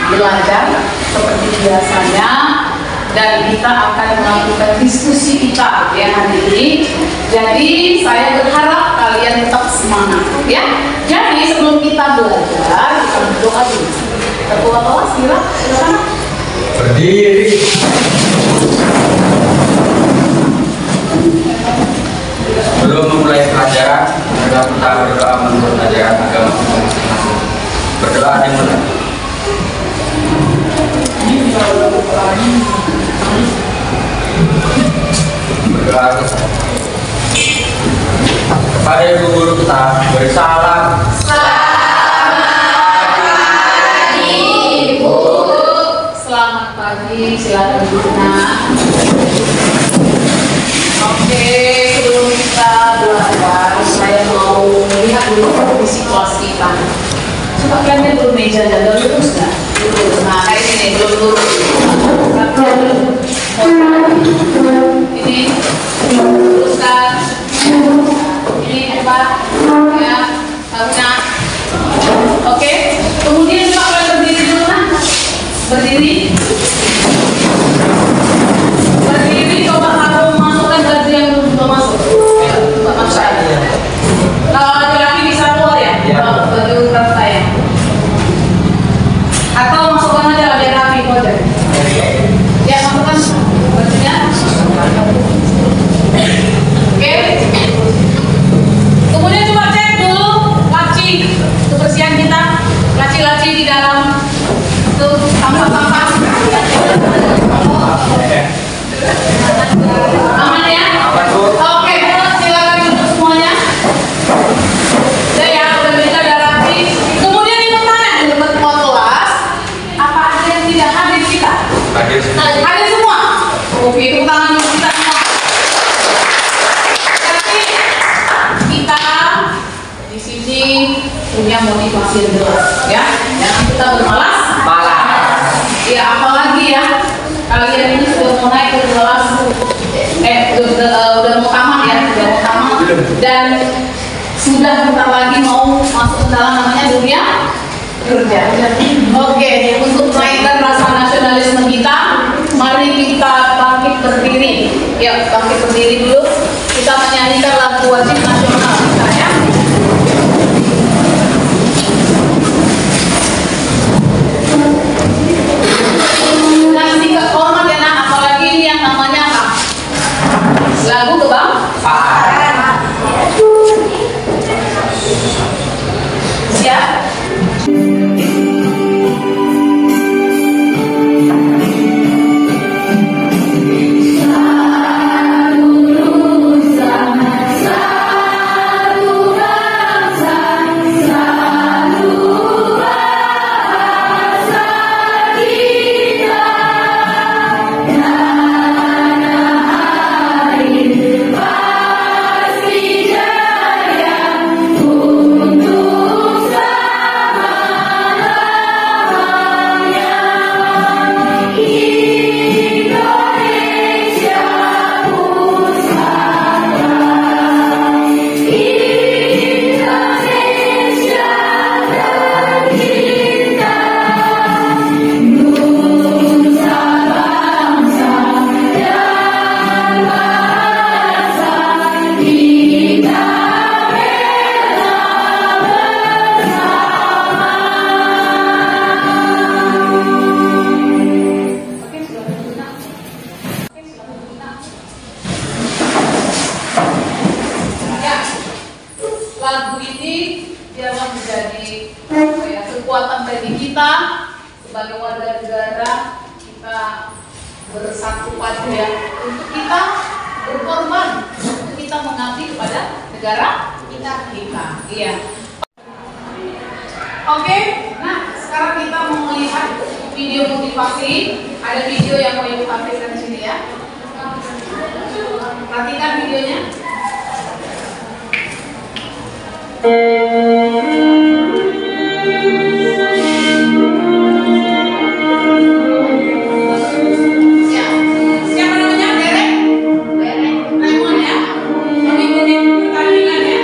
belajar seperti biasanya, dan kita akan melakukan diskusi kita ya hari ini. Jadi saya berharap kalian tetap semangat ya. Jadi sebelum kita belajar, kita berdoa dulu. Ketua kelas silakan berdiri. Sebelum memulai pelajaran, kita berdoa menurut ajaran agama. Berdoa dimulai. Berdoa kepada ibu guru kita, beri salam. Selamat pagi Ibu. Selamat pagi, silakan duduk nak. Oke, sebelum kita belajar, saya mau melihat dulu kondisi kelas kita. Coba kalian dulu meja dan lurus nggak? Lurus. Nah, kayak ini belum lurus. Ini luruskan. Ini hebat. Ya, harusnya. Oke. Kemudian coba kalian berdiri dulu nah. Berdiri. Berdiri. Coba aku masukkan baju yang belum masuk. Coba masuk. Kalau laki-laki bisa keluar ya? Baju kertas saya. Atau masukkan aja biar rapi aja. Ya, masukkan bajunya. Oke. Kemudian coba cek dulu laci kebersihan kita, laci-laci di dalam tuh sampah-sampah. Aman ya? Oke, silakan duduk semuanya. Udah ya, udah bisa ada rapi. Kemudian ibu tanya dulu ke ketua kelas, apa ada yang tidak hadir kita? Hadir. Hadir semua. Oke, tepuk tangan dulu kita semua. Tapi kita di sini punya motivasi yang jelas, ya. Jangan kita bermalas. Ya, apalagi ya, kalian ini sudah mau naik ke kelas, udah mau tamat ya, dan sudah bentar lagi mau masuk ke dalam namanya dunia kerja. Oke, untuk menaikkan rasa nasionalisme kita, mari kita bangkit berdiri. Ya, bangkit berdiri dulu. Kita menyanyikan lagu wajib nasional kita ya. Kasih kehormat ya nak, apalagi ini yang namanya apa? Lagu kebangsaan. Siap? Lagu ini biarlah menjadi kekuatan bagi kita sebagai warga negara. Kita bersatu padu ya, untuk kita berkorban, untuk kita mengabdi kepada negara kita. Iya. Oke, nah sekarang kita mau melihat video motivasi. Ada video yang mau ibu tampilkan di sini ya. Perhatikan videonya. Siapa namanya? Derek? Raymond ya? Mengikuti pertandingan ya?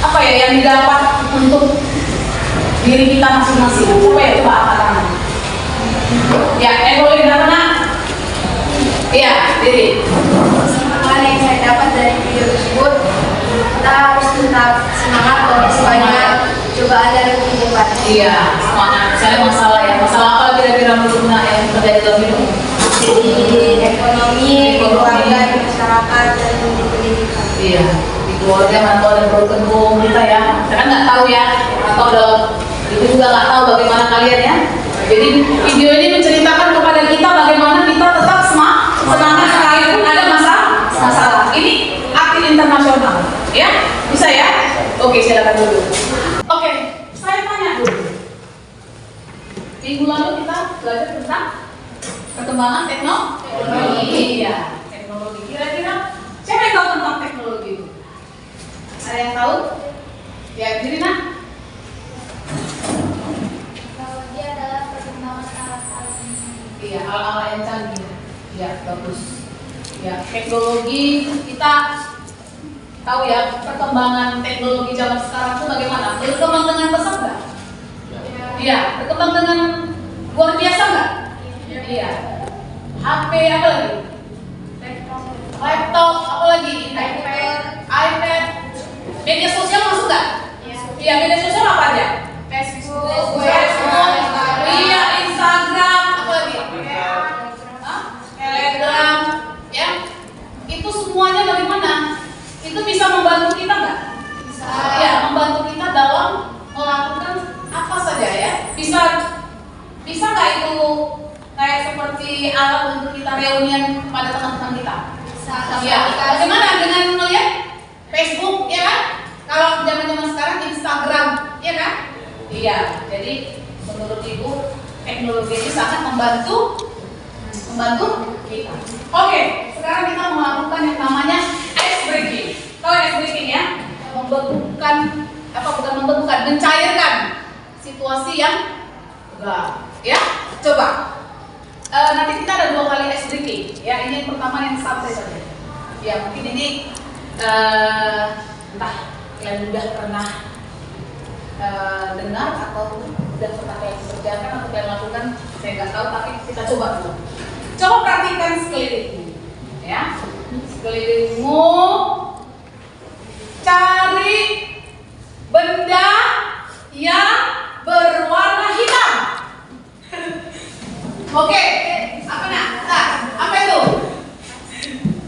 apa ya yang didapat untuk diri kita masing-masing? Coba ya, coba angkat tangan. Ya, boleh mana? Iya, Diri. Hal yang saya dapat dari video tersebut, kita harus tetap semangat walaupun banyak cobaan dan kehidupan. Iya, semangat. Misalnya masalah ya, masalah apa kira-kira menurut yang terjadi dalam hidup? Di ekonomi, keluarga, di masyarakat, dan di pendidikan. Iya, di keluarga atau ada broken home kita ya. Kita kan nggak tahu ya, atau itu juga nggak tahu bagaimana kalian ya. Jadi video ini menceritakan kepada kita bagaimana kita tetap semangat sekalipun ada masalah. Ini aktif internasional, ya bisa ya? Oke, silakan dulu. Oke, saya tanya dulu. Minggu lalu kita belajar tentang perkembangan teknologi. Iya, teknologi. Kira-kira siapa yang tahu tentang teknologi itu? Ada yang tahu? Ya, Dirina. Teknologi adalah perkembangan alat-alat yang canggih. Iya, alat-alat yang canggih. Ya, bagus. Ya, teknologi kita tahu ya perkembangan teknologi zaman sekarang itu bagaimana? Berkembang dengan pesat nggak? Iya, berkembang dengan luar biasa nggak? Iya. HP apa lagi? Laptop apa lagi? iPad. Media sosial masuk nggak? Iya, media sosial apa aja? Facebook, iya, Instagram, apa lagi? Telegram, ya. Itu semuanya bagaimana? Itu bisa membantu kita nggak? Bisa. Ya, membantu kita dalam melakukan apa saja ya. Bisa nggak itu kayak seperti alat untuk kita reunian pada teman-teman kita? Bisa. Ya. Bagaimana dengan melihat Facebook, ya kan? Kalau zaman-zaman sekarang Instagram, ya kan? Iya. Jadi menurut Ibu teknologi ini sangat membantu kita. Oke, sekarang kita melakukan yang namanya ice breaking. Tahu ice breaking ya? Mencairkan situasi yang enggak. Ya, coba. Nanti kita ada 2 kali ice breaking. Ya, ini yang pertama yang santai saja. Ya, mungkin ini entah yang udah pernah dengar atau udah pernah kalian kerjakan atau kalian lakukan, saya nggak tahu, tapi kita coba dulu. Coba perhatikan sekelilingmu, ya. Sekelilingmu, cari benda yang berwarna hitam. Oke, apa nak? Apa itu?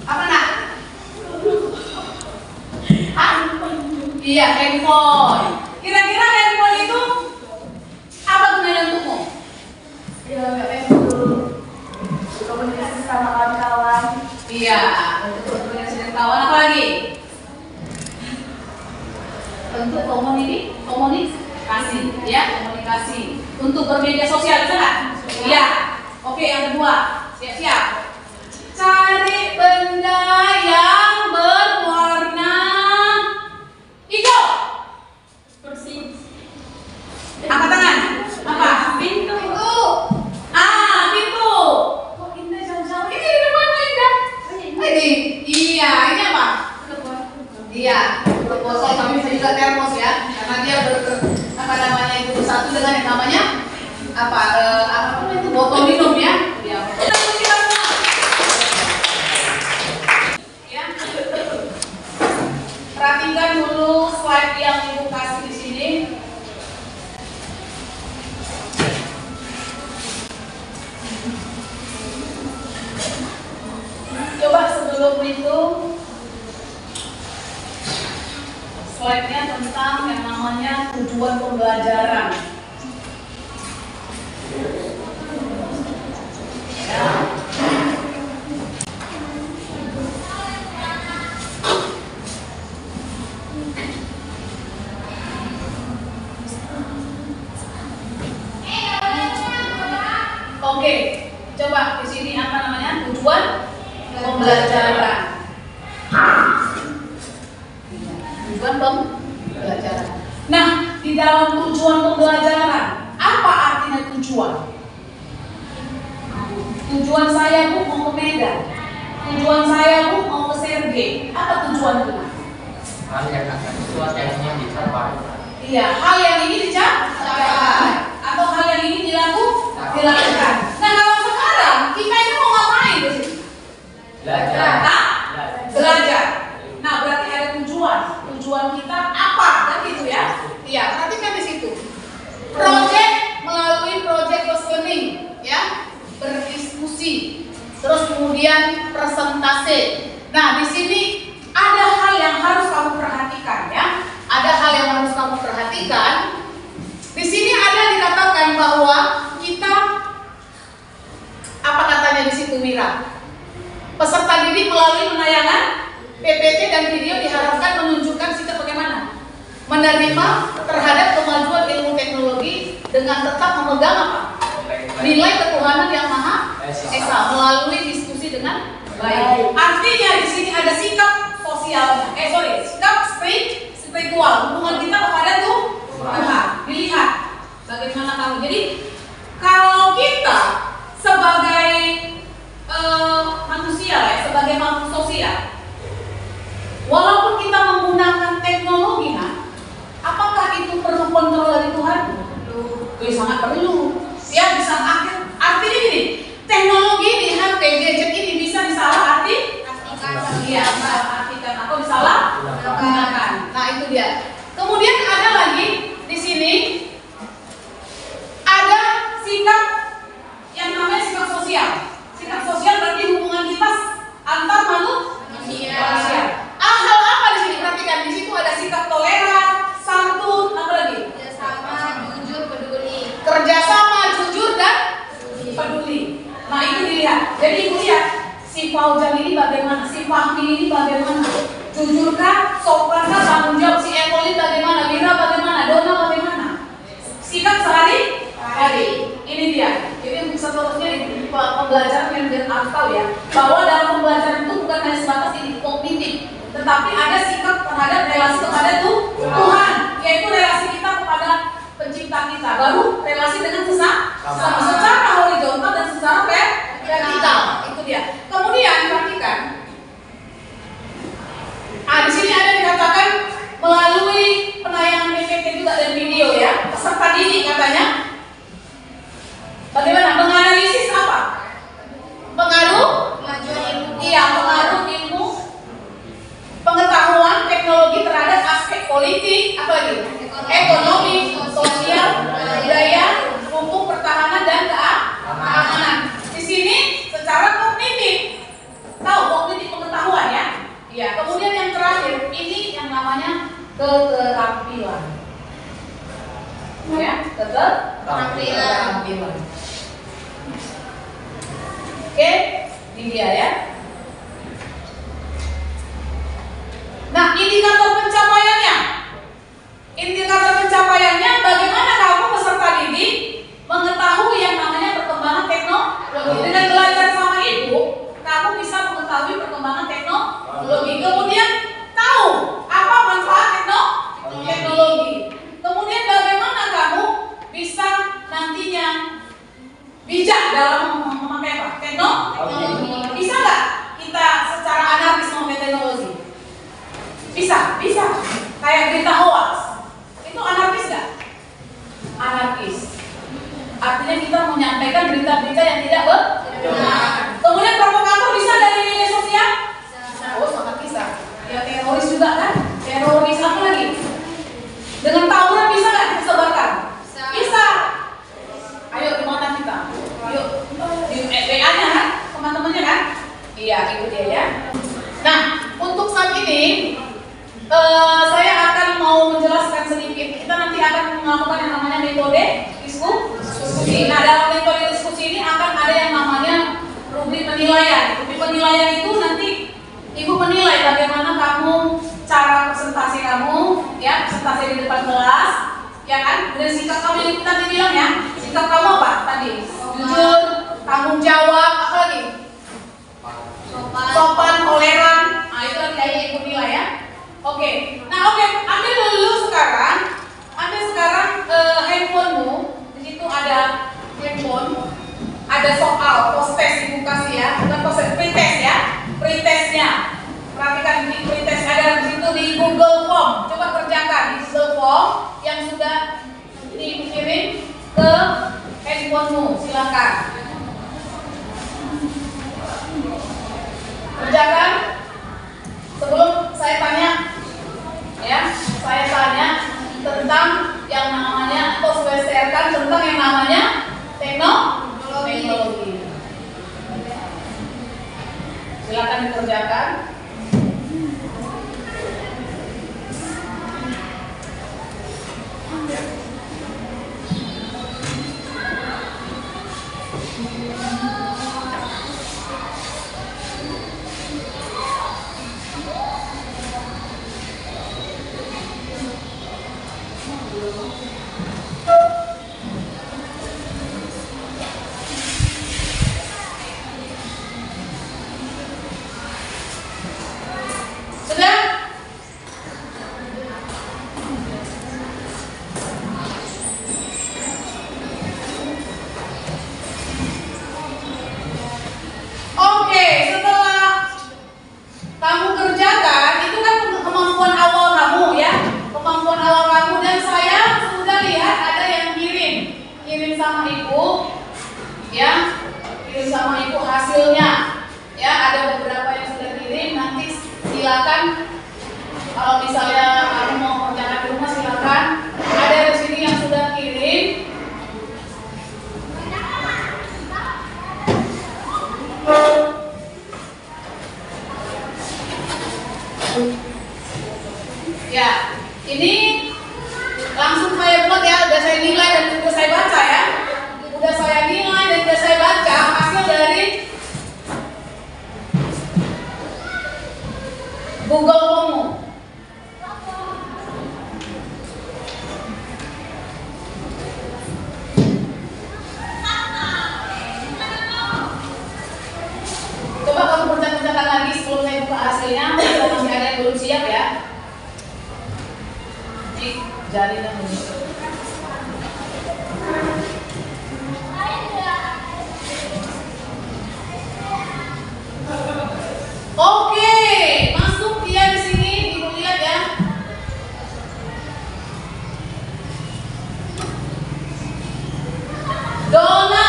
Apa nak? Iya, handphone. Kira-kira handphone itu apa gunanya untukmu? Ya, komunikasi sama kawan-kawan. Iya, untuk komunikasi dengan kawan. Apa lagi? Untuk komunikasi, ya, komunikasi. Untuk bermedia sosial, bisa nggak? Iya. Oke, yang kedua, siap-siap. Cari benda yang berwarna hijau. Bersih. Angkat tangan. Apa? Pintu. Pintu. Kok Indah jauh-jauh? Ini di depannya Indah. Ini. Iya, ini apa? Iya, botol kami bisa juga termos ya, karena dia itu bersatu dengan yang namanya apa itu botol minum ya. Iya. Ya. Perhatikan dulu slide yang Ibu kasih di sini. Coba sebelum itu slide-nya tentang yang namanya tujuan pembelajaran. Ya. Oke, coba di sini apa namanya? Tujuan pembelajaran. Tujuan pembelajaran. Nah, di dalam tujuan pembelajaran, apa artinya tujuan? Tujuan saya Bu mau ke Medan. Tujuan saya Bu mau ke Sergei. Apa tujuan itu? hal yang akan sesuatu yang ingin dicapai. Iya, hal yang ingin dicapai atau hal yang ingin dilakukan. Nah, kalau sekarang kita ini mau ngapain di sini? Belajar. Belajar. Nah, berarti ada tujuan. Tujuan kita apa? Kan gitu ya? Iya, perhatikan di situ. Project melalui project learning, ya, berdiskusi. Terus kemudian presentasi. Nah, di sini ada hal yang harus kamu perhatikan, ya. Ada hal yang harus kamu perhatikan. Di sini ada dikatakan bahwa kita, apa katanya di situ Mira? Peserta didik melalui penayangan PPT dan video diharapkan menunjukkan sikap bagaimana? Menerima terhadap kemajuan ilmu teknologi dengan tetap memegang apa? Nilai ketuhanan yang Maha Esa melalui diskusi dengan baik. Artinya di sini ada sikap sosial, sikap spiritual, hubungan kita kepada Tuhan. Dilihat bagaimana kamu. Jadi kalau kita sebagai manusia, ya, sebagai makhluk sosial, walaupun kita menggunakan teknologi, apakah itu perlu kontrol dari Tuhan? Sangat perlu. Ya, bisa artinya gini, teknologi di HP gadget ini bisa disalahartikan, atau disalahgunakan. Nah, itu dia. Kemudian ada lagi di sini ada sikap yang namanya sikap sosial. Sikap sosial berarti hubungan kita antar manusia. Hal apa di sini? Perhatikan di situ ada sikap toleran, santun, apa lagi? Kerjasama, jujur dan peduli. Nah, itu dilihat. Jadi ibu lihat si Fauzan ini bagaimana, si Fahmi ini bagaimana, jujurkah, sopankah, tanggung jawab, si Emily bagaimana, Lira bagaimana, Dona bagaimana, sikap sehari-hari. Ini dia. Jadi seterusnya di pembelajaran yang dia harus tahu ya, bahwa dalam pembelajaran itu bukan hanya sebatas ini kognitif, tetapi ada sikap terhadap relasi kepada Tuhan, yaitu relasi kita kepada pencipta kita, baru relasi dengan sesama secara horizontal dan secara vertikal. Itu dia. Kemudian perhatikan, di sini ada dikatakan melalui penayangan PPT juga dan video ya, peserta didik katanya. Bagaimana menganalisis apa? Pengaruh ilmu pengetahuan teknologi terhadap aspek politik, apa lagi? Ekonomi, sosial, budaya, hukum, pertahanan dan keamanan. Di sini secara kognitif, tahu kognitif pengetahuan ya. Iya. Kemudian yang terakhir ini yang namanya keterampilan. Ya, keterampilan. Oke, ini dia ya. Nah, indikator pencapaiannya bagaimana kamu peserta didik mengetahui yang namanya perkembangan teknologi. Dengan belajar sama ibu, kamu bisa mengetahui perkembangan teknologi. Kemudian tahu apa manfaat teknologi. Kemudian bagaimana kamu bisa nantinya bijak dalam memakai apa? Teknologi. Bisa nggak kita secara anarkis memakai teknologi? Bisa. Kayak berita hoax. Itu anarkis nggak? Anarkis. Artinya kita menyampaikan berita-berita yang tidak benar. Kemudian provokator bisa dari media sosial? Oh, sangat bisa. Ya, teroris juga kan? Teroris apa lagi? Dengan tawuran bisa nggak kita sebarkan? Bisa. Ayo gimana kita? Yuk, di WA-nya kan? Teman-temannya kan? Iya, itu dia ya. Nah, untuk saat ini saya akan mau menjelaskan sedikit. Kita nanti akan melakukan yang namanya metode diskusi. Nah, dalam metode diskusi ini akan ada yang namanya rubrik penilaian. Rubrik penilaian itu nanti ibu menilai bagaimana kamu, cara presentasi kamu, ya, presentasi di depan kelas, ya kan? Dan sikap kamu yang tadi bilang ya, sikap kamu apa tadi? Jujur, tanggung jawab, apa lagi? Sopan, toleran. Nah, itu nanti kayak ibu nilai ya. Oke. Ambil dulu sekarang. Handphonemu. Di situ ada handphone. Ada soal post-test ibu kasih ya. Bukan post-test, pretest ya. Pretestnya. Perhatikan di pretest ada di situ di Google yang sudah dikirim ke handphonemu, silakan. Kerjakan. Sebelum saya tanya, ya, saya tanya tentang yang namanya, atau saya sharekan tentang yang namanya teknologi. Silakan dikerjakan. Sudah? Oke, setelah kamu kerjakan, itu kan kemampuan awal kamu ya, kemampuan awal kamu, dan saya sudah lihat ada yang kirim sama ibu, ya, kirim sama ibu hasilnya, ya, ada beberapa yang sudah kirim. Nanti silakan kalau misalnya kamu mau kerjakan di rumah silakan. Ada di sini yang sudah kirim. Ya, ini langsung saya buat ya, udah saya nilai dan juga saya baca ya. Udah saya nilai dan udah saya baca hasil dari Google Form. Coba kamu kerjakan lagi sebelum saya buka hasilnya. Kalau masih ada yang belum siap ya. Ini jadinya begini. Oke, masuk dia di sini, ibu lihat ya. Dona,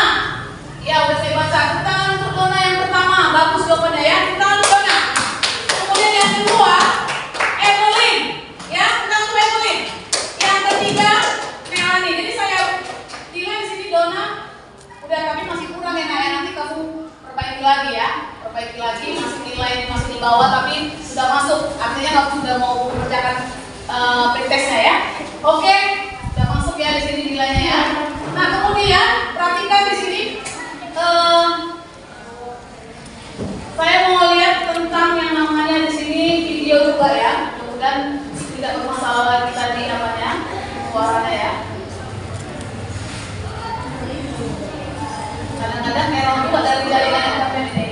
ya udah saya baca. Kita untuk Dona yang pertama, bagus jawabannya ya. Kita untuk Dona. Kemudian yang kedua, Evelyn, ya, kita untuk Evelyn. Yang ketiga, Melanie. Jadi saya nilai di sini Dona. Udah, tapi masih kurang ya, Naya. Nanti kamu perbaiki lagi ya. Perbaiki lagi, masih nilai masih di bawah tapi sudah masuk, artinya kamu sudah mau mengerjakan pretestnya ya. Oke, sudah masuk ya di sini nilainya ya. Nah kemudian perhatikan di sini, saya mau lihat tentang yang namanya di sini video juga ya. Mudah-mudahan tidak bermasalah lagi tadi namanya suaranya ya. Kadang-kadang error juga dari jaringan internet ini.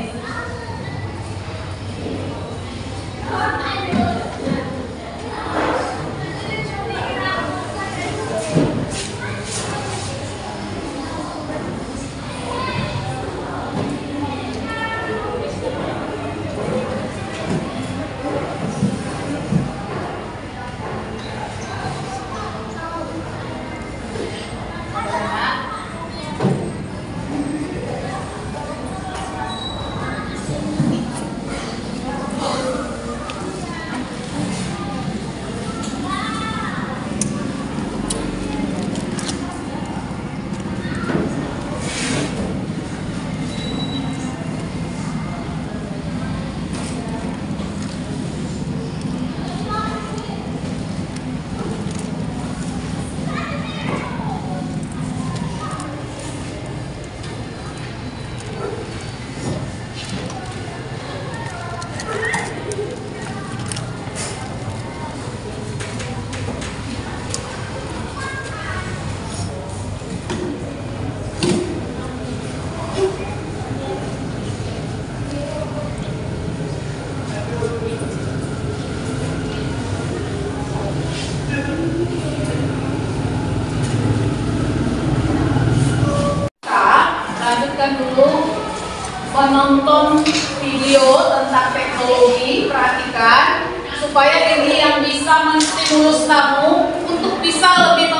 menonton video tentang teknologi, perhatikan supaya ini yang bisa menstimulus kamu untuk bisa lebih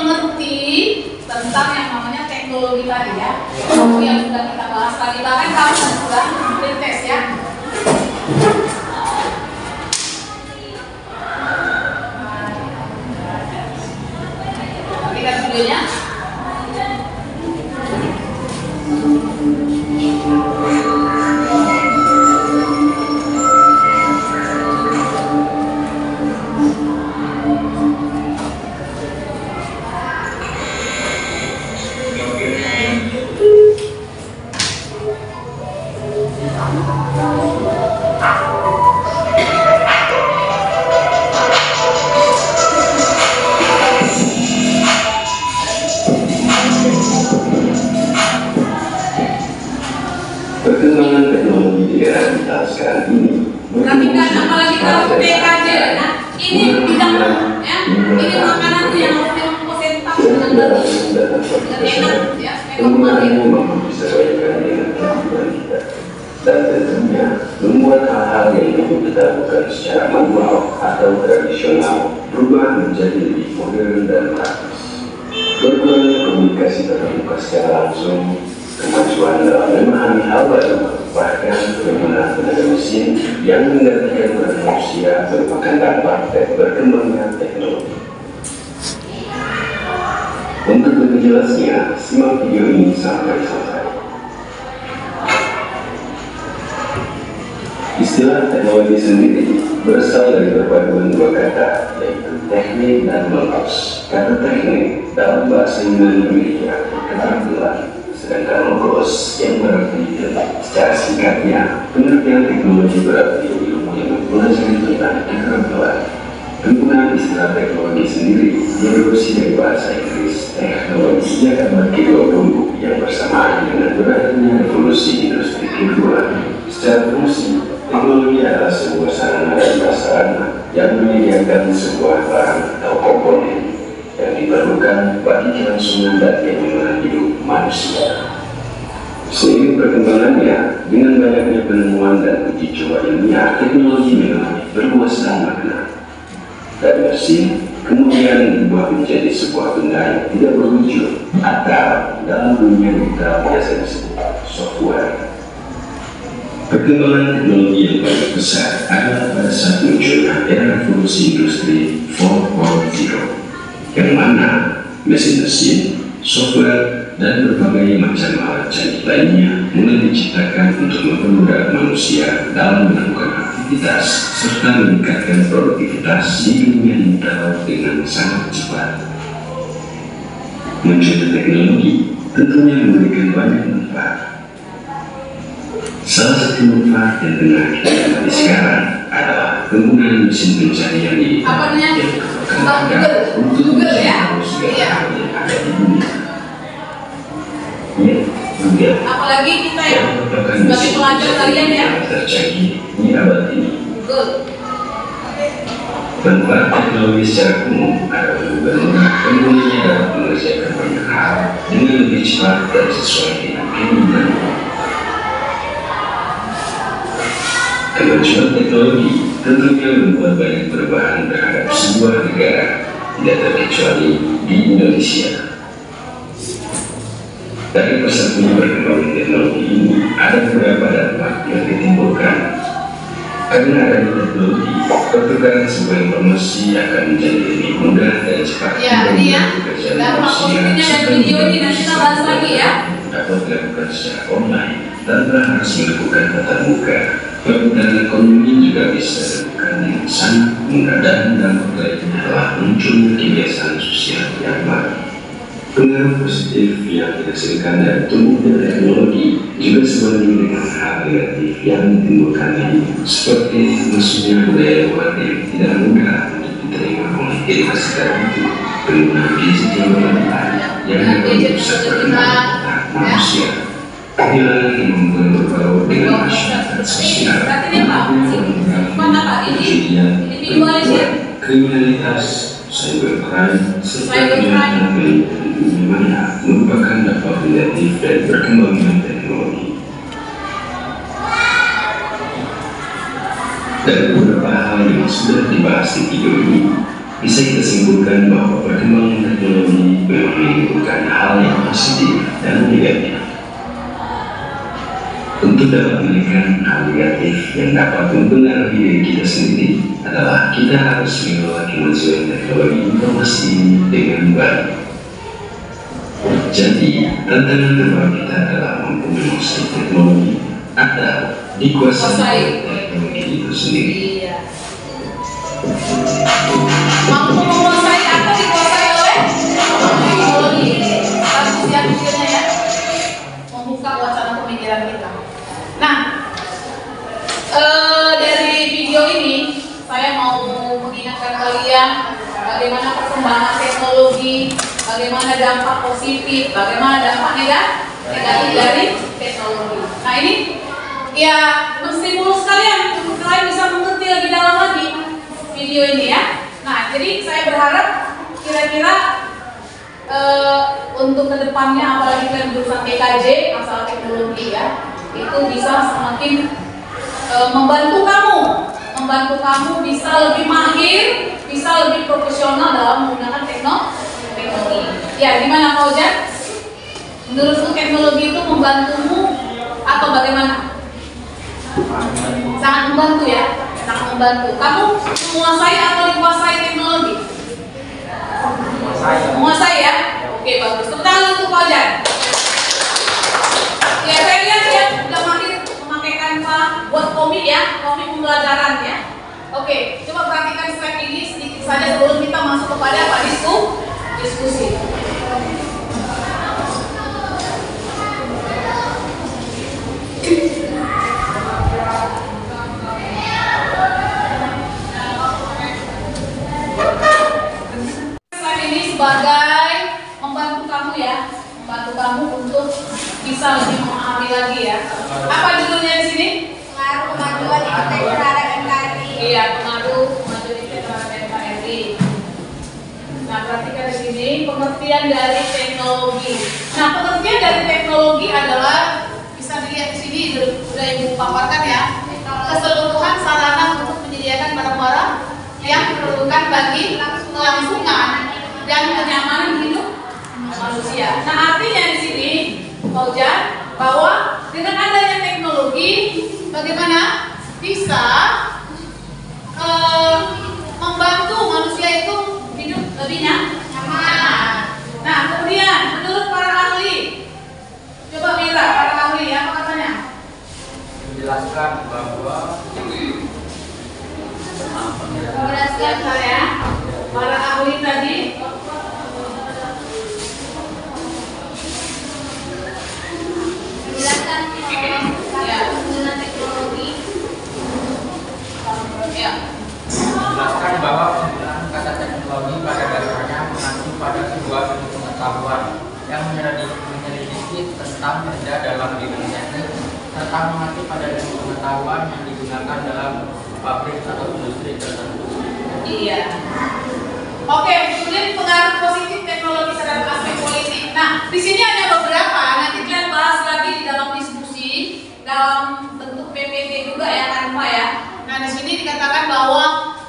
tentang yang namanya teknologi tadi ya. Yang sudah kita bahas tadi, bahkan kamu sudah tes ya. Lihat videonya. Perkembangan teknologi di era digital sekarang ini Perhatikan, apalagi kalau PKJ, nah ini bidang ya, ini makanan tuh yang harus dikonsentrasi dengan bagus, dengan enak ya, penggunaannya mampu disesuaikan dengan kebutuhan kita, dan tentunya membuat hal-hal yang dulu kita lakukan secara manual atau tradisional berubah menjadi lebih modern dan praktis. Berkurangnya komunikasi tatap muka secara langsung, kemajuan dalam memahami hal baru, bahkan penggunaan tenaga mesin yang menggantikan peran manusia merupakan dampak dari berkembangnya teknologi. Untuk lebih jelasnya, simak video ini sampai selesai. Istilah teknologi sendiri berasal dari perpaduan dua kata, yaitu teknik dan logos. Kata teknik dalam bahasa Yunani memiliki arti keterampilan, sedangkan logos yang berarti ilmu. Secara singkatnya, pengertian teknologi berarti ilmu yang mempelajari tentang keterampilan. Penggunaan istilah teknologi sendiri diadopsi dari bahasa Inggris teknologi sejak abad ke-20 yang bersamaan dengan berakhirnya revolusi industri kedua. Secara fungsi, teknologi adalah sebuah sarana dan prasarana yang menyediakan sebuah barang atau komponen yang diperlukan bagi kelangsungan dan kenyamanan hidup manusia. Seiring perkembangannya, dengan banyaknya penemuan dan uji coba ilmiah, teknologi mengalami perluasan makna. Dari mesin, kemudian diubah menjadi sebuah benda yang tidak berwujud atau dalam dunia digital biasa disebut software. Perkembangan teknologi yang paling besar adalah pada saat munculnya era revolusi industri 4.0, yang mana mesin-mesin, software, dan berbagai macam alat canggih lainnya mulai diciptakan untuk mempermudah manusia dalam melakukan aktivitas serta meningkatkan produktivitas di dunia digital dengan sangat cepat. Munculnya teknologi tentunya memberikan banyak manfaat. Salah satu manfaat yang tengah kita amati sekarang adalah penggunaan mesin pencarian digital yang diperkenalkan untuk mencari segala hal yang ada di dunia. Ya, apalagi kita yang sebagai pelajar kalian ya, tercanggih di abad ini. Manfaat teknologi secara umum adalah bagaimana penggunanya dapat mengerjakan banyak hal dengan lebih cepat dan sesuai dengan keinginan. Kemajuan teknologi tentunya membuat banyak perubahan terhadap sebuah negara, tidak terkecuali di Indonesia. Dari persatuan perkembangan teknologi ini, ada beberapa dampak yang ditimbulkan. Karena adanya teknologi, pertukaran sebuah informasi akan menjadi lebih mudah dan cepat ya, pekerjaan dan manusia dan video ini nanti kita bahas lagi ya. Dapat dilakukan secara online tanpa harus melakukan tatap muka. Perputaran ekonomi juga bisa dilakukan dengan sangat mudah dan dampak lainnya telah munculnya kebiasaan sosial yang baru. Pengaruh positif yang dihasilkan dari tumbuhnya teknologi juga sebanding dengan hal negatif yang ditimbulkannya, seperti masuknya budaya luar yang tidak mudah untuk diterima oleh generasi tertentu, penggunaan gadget yang berlebihan yang dapat merusak perkembangan manusia, kehilangan kemampuan berbaur dengan masyarakat sosial, kejadian, kriminalitas, cybercrime, serta penyelenggaraan dimana merupakan dampak negatif dari perkembangan teknologi. Dari beberapa hal yang sudah dibahas di video ini, bisa kita simpulkan bahwa perkembangan teknologi memang menimbulkan hal yang positif dan negatif. Untuk dapat menekan hal negatif yang dapat mempengaruhi diri kita sendiri adalah kita harus mengelola kemajuan teknologi informasi dengan baik. Jadi, tantangan terberat kita adalah mampu menguasai teknologi atau dikuasai teknologi itu sendiri. Iya. Mampu menguasai atau dikuasai oleh teknologi. Bagus ya videonya ya. Membuka wacana pemikiran kita. Nah, dari video ini saya mau mengingatkan kalian bagaimana perkembangan teknologi, bagaimana dampak positif, bagaimana dampak negatif dari teknologi. Nah ini ya menstimulus kalian untuk kalian bisa mengerti lebih dalam lagi video ini ya. Nah jadi saya berharap kira-kira untuk kedepannya apalagi kalian jurusan TKJ masalah teknologi ya, itu bisa semakin membantu kamu bisa lebih mahir, bisa lebih profesional dalam menggunakan teknologi. Ya, gimana Kak Ojan? Menurutmu teknologi itu membantumu atau bagaimana? Sangat membantu ya, sangat membantu. Kamu menguasai atau dikuasai teknologi? Menguasai ya? Oke, bagus. Tepuk tangan untuk Kak Ojan. Ya, saya lihat ya sudah mahir memakai Canva buat komik ya, komik pembelajaran ya. Oke, coba perhatikan slide ini sedikit saja sebelum kita masuk kepada diskusi. Slide ini sebagai membantu kamu ya, membantu kamu untuk bisa lebih memahami lagi ya. Apa judulnya di sini? Pengaruh kemajuan IKT terhadap NKRI. Iya, pengaruh kemajuan IKT terhadap NKRI. Nah, perhatikan di sini pengertian dari teknologi. Nah, pengertian dari teknologi adalah bisa dilihat di sini sudah Ibu paparkan ya. Keseluruhan sarana untuk menyediakan barang-barang yang diperlukan bagi kelangsungan dan kenyamanan hidup manusia. Nah, artinya di sini Ojan bahwa dengan adanya teknologi bagaimana bisa membantu manusia itu hidup lebih nyaman. Nah, kemudian menurut para ahli, coba Mira, para ahli apa katanya? Menjelaskan bahwa Menjelaskan saya, para ahli tadi. Menjelaskan penggunaan teknologi. Ya. menjelaskan bahwa penggunaan kata teknologi pada dasarnya mengacu pada sebuah ilmu pengetahuan yang menyelidiki tentang kerja dalam bidang teknik serta mengacu pada ilmu pengetahuan yang digunakan dalam pabrik atau industri tertentu. Iya. Oke, kemudian pengaruh positif teknologi terhadap aspek politik. Nah, di sini ada beberapa. Nanti kalian bahas lagi di dalam diskusi dalam bentuk PPT juga ya, Canva ya. Nah, di sini dikatakan bahwa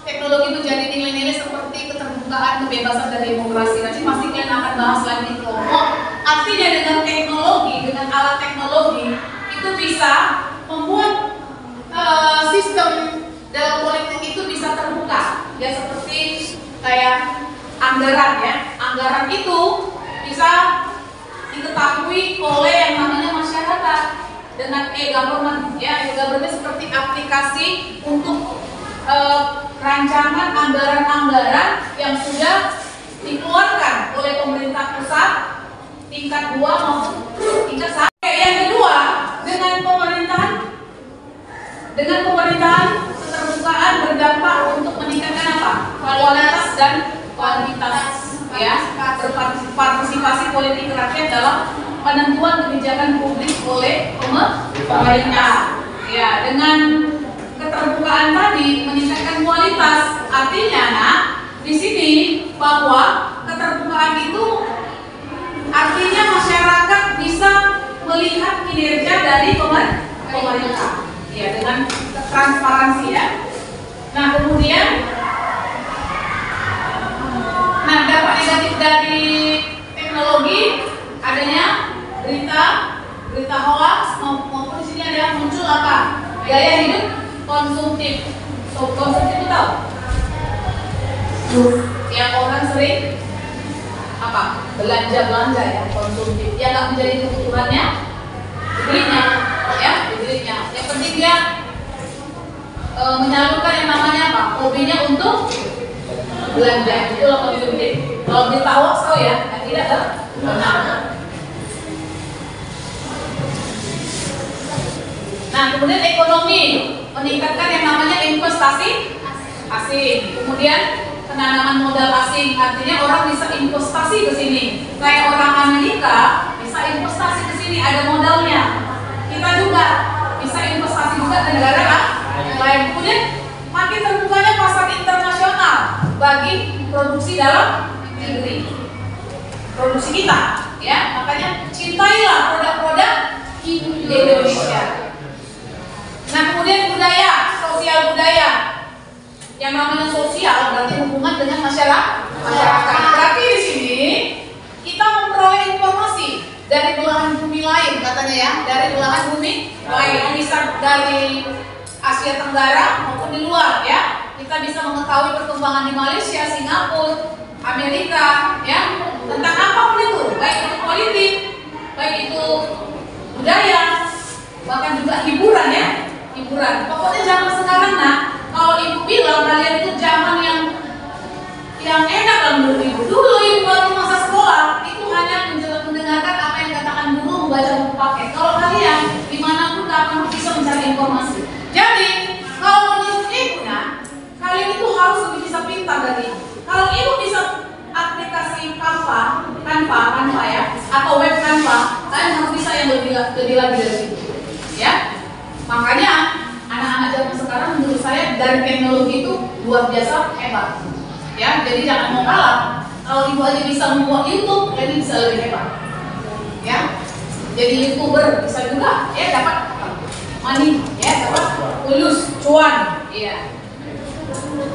teknologi menjadi nilai-nilai seperti keterbukaan, kebebasan, dan demokrasi. Nanti pasti kalian akan bahas lagi di kelompok. Artinya dengan teknologi, dengan alat teknologi itu bisa membuat sistem dalam politik itu bisa terbuka. Ya seperti kayak anggaran ya. Anggaran itu bisa diketahui oleh yang namanya masyarakat dengan e-government ya. E-government seperti aplikasi untuk rancangan anggaran-anggaran yang sudah dikeluarkan oleh pemerintah pusat tingkat 2 maupun tingkat 1. Yang kedua, dengan pemerintahan keterbukaan berdampak untuk meningkatkan apa? Kualitas dan kuantitas ya, berpartisipasi politik rakyat dalam penentuan kebijakan publik oleh pemerintah. Ya, dengan keterbukaan tadi meningkatkan kualitas. Artinya, nah, di sini bahwa keterbukaan itu artinya masyarakat bisa melihat kinerja dari pemerintah. Ya, dengan transparansi ya. Nah, kemudian berita hoax maupun di sini ada muncul apa? Gaya hidup konsumtif. Konsumtif itu tahu? Yang orang sering apa? Belanja ya, konsumtif. Yang nggak menjadi kebutuhannya, dibelinya, ya, dibelinya. Yang penting dia menyalurkan yang namanya apa? Hobinya untuk belanja. Itu loh konsumtif. Kalau berita hoax tahu ya, tidak benar. Nah, kemudian ekonomi meningkatkan yang namanya investasi asing. Kemudian penanaman modal asing, artinya orang bisa investasi ke sini. Kayak orang Amerika bisa investasi ke sini, ada modalnya. Kita juga bisa investasi juga ke negara yang lain. Kemudian makin terbukanya pasar internasional bagi produksi dalam negeri, produksi kita, ya. Makanya cintailah produk-produk Indonesia. Nah, kemudian budaya, sosial budaya. Yang namanya sosial berarti hubungan dengan masyarakat. Berarti di sini kita memperoleh informasi dari belahan bumi lain, katanya ya, dari belahan bumi lain, bisa dari Asia Tenggara maupun di luar, ya. Kita bisa mengetahui perkembangan di Malaysia, Singapura, Amerika, ya, tentang apapun itu, baik itu politik, baik itu budaya, bahkan juga hiburan, ya. Hiburan. Pokoknya zaman sekarang, nah, kalau ibu bilang kalian itu zaman yang enak lah menurut ibu. Dulu ibu waktu masa sekolah itu hanya mendengarkan apa yang katakan guru, membaca buku paket. Kalau kalian dimanapun kapan bisa mencari informasi. Jadi kalau menurut ibu, nah, kalian itu harus lebih bisa pintar dari ibu. Kalau ibu bisa aplikasi Canva ya, atau web Canva, kalian harus bisa yang lebih lagi dari ibu, ya. Makanya anak-anak zaman sekarang menurut saya dari teknologi itu luar biasa hebat, ya. Jadi jangan mau kalah. Kalau ibu aja bisa membuat YouTube, kalian bisa lebih hebat, ya. Jadi YouTuber bisa juga, ya, dapat money, ya, dapat lulus cuan, ya.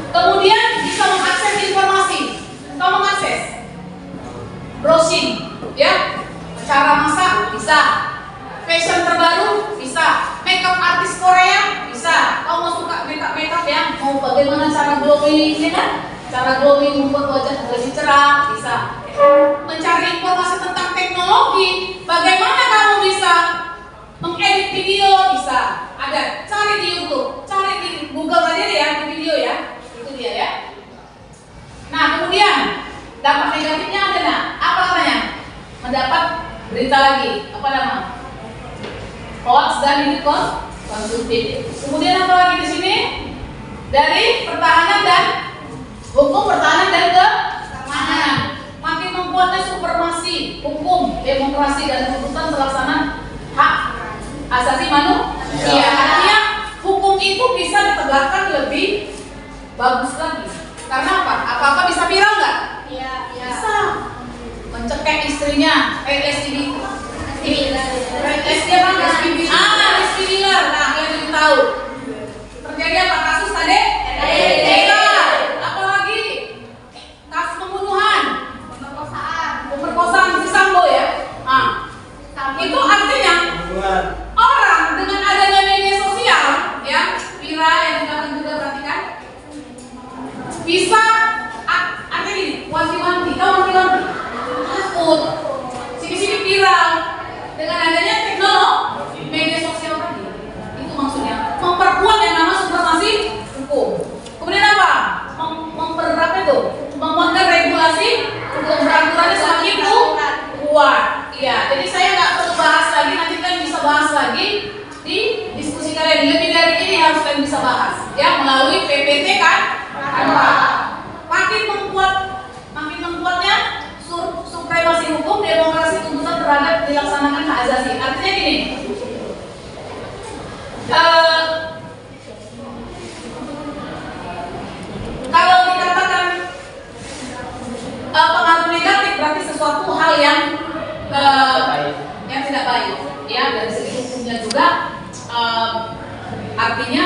Kemudian bisa mengakses informasi, atau mengakses browsing, ya, cara masak bisa, fashion terbaru bisa, makeup artis Korea bisa. Kau mau suka makeup ya, mau bagaimana cara glowing, ya kan? Cara glowing membuat wajah lebih cerah bisa. Mencari informasi tentang teknologi, bagaimana kamu bisa mengedit video bisa. Ada, cari di YouTube, cari di Google aja deh ya, di video ya. Itu dia ya. Nah, kemudian dampak negatifnya ada, nah, apa katanya? Mendapat berita lagi, apa nama? Hoax dan ini konsumtif. Kemudian apa lagi di sini? Dari pertahanan dan hukum, pertahanan dan keamanan. Makin membuatnya supremasi hukum, demokrasi dan tuntutan pelaksanaan hak asasi manusia. Artinya hukum itu bisa ditegakkan lebih bagus lagi. Karena apa? Apa-apa bisa viral nggak? Iya. Bisa. Mencekek istrinya, SPB. SPB Bilar. Nah, kalian lebih tahu. Terjadi apa? Kasus tadi? Apalagi kasus pembunuhan, pemerkosaan si Sambo ya. Nah, itu artinya orang dengan adanya media sosial, ya, Vira yang juga perhatikan, bisa artinya gini, wanti-wanti, takut, sini-sini viral dengan adanya teknologi media sosial tadi. Itu maksudnya memperkuat yang namanya supremasi hukum. Kemudian apa? Memperberat itu, membuatkan regulasi hukum, peraturannya semakin kuat. Iya, jadi saya nggak perlu bahas lagi, nanti kalian bisa bahas lagi di diskusi kalian. Lebih dari ini harus kalian bisa bahas, ya, melalui PPT kan? Makin membuatnya supremasi hukum, demokrasi, tuntutan terhadap dilaksanakan hak asasi. Artinya gini, kalau dikatakan pengaruh negatif berarti sesuatu hal yang tidak baik, ya, dari segi hukumnya juga. Artinya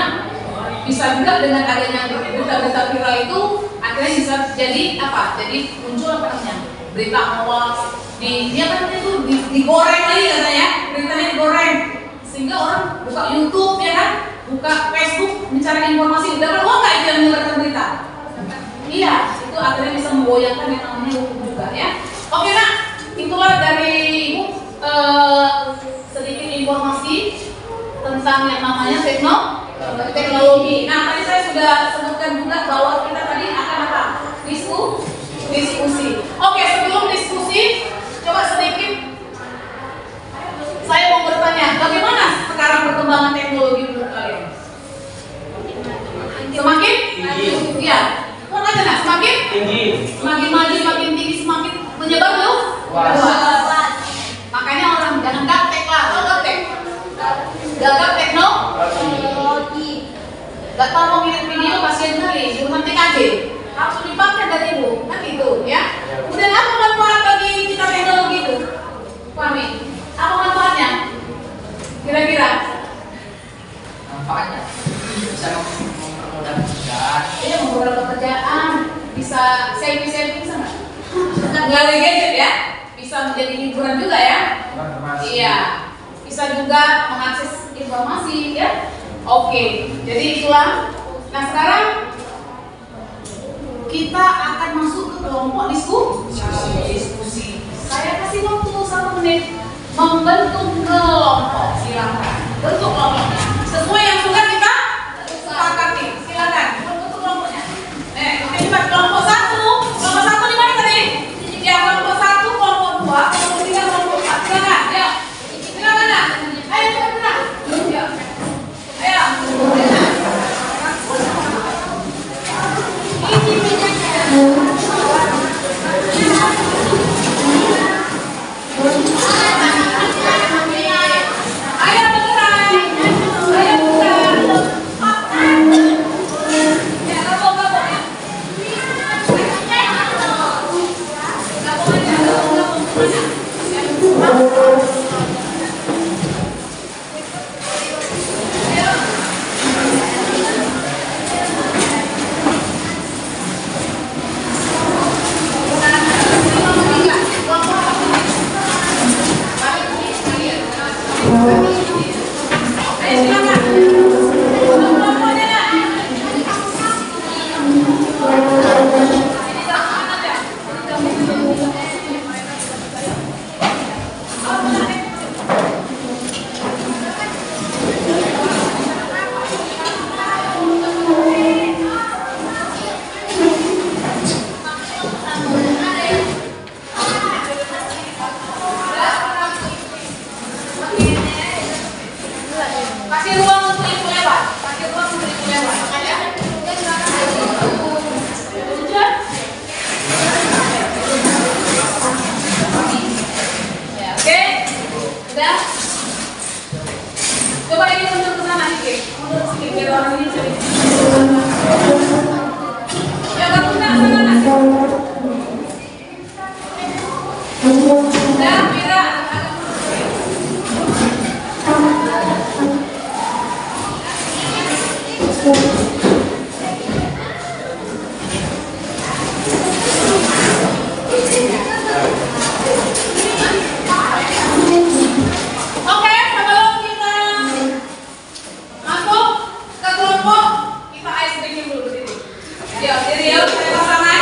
bisa juga dengan adanya berita-berita viral itu akhirnya bisa jadi apa? Jadi muncul apa namanya? Berita hoax, dia kan itu digoreng lagi katanya, beritanya digoreng, buka YouTube ya kan, buka Facebook mencari informasi, dapat uang nggak itu yang menyebarkan berita? Iya, itu akhirnya bisa memgoyangkan yang namanya hukum juga ya. Oke nak, itulah dari Ibu sedikit informasi tentang yang namanya teknologi. Nah tadi saya sudah sebutkan juga bahwa kita tadi akan apa? Diskusi. Oke, sebelum diskusi, coba sedikit saya mau bertanya, bagaimana sekarang perkembangan teknologi menurut kalian? Semakin? Iya. Mau aja nak, semakin? Tinggi. Semakin maju, semakin tinggi, semakin menyebar luas. Makanya orang jangan gaptek lah, kalau gaptek. Gagap teknologi. Gak tahu mau ngirim video pasien kali, cuma TKJ. Langsung dipakai dari Ibu, kan gitu ya. Kemudian apa manfaat bagi kita teknologi itu? Fahmi, apa manfaatnya? Kira-kira? Manfaatnya bisa mempermudah pekerjaan. Iya, mempermudah pekerjaan. Bisa selfie bisa nggak? Nggak ada gadget ya? Bisa menjadi hiburan juga ya? Iya. Bisa juga mengakses informasi ya? Oke, jadi itulah. Nah sekarang kita akan masuk ke kelompok diskusi. Saya kasih waktu 1 menit membentuk kelompok. Silakan bentuk kelompoknya. Sesuai yang sudah kita sepakati. Silakan bentuk kelompoknya. Cepat kelompok 1. Kelompok 1 di mana tadi? Ya kelompok 1, kelompok 2, kelompok 3, kelompok 4. Silakan. Ya. Silakan nak. Ayo cepat. Ya. Ayo. Kasih ruang untuk ibu lewat. Kasih ruang untuk ibu lewat. Makanya. Ya, oke. Sudah. Coba ini mundur ke sana sedikit. Mundur sedikit biar orang ini bisa. Ya, kamu nak sana nak. Sudah, Mira. Oke, sebelum kita masuk ke kelompok, kita ice breaking dulu di sini. Yuk, jadi yuk, kita pasangan.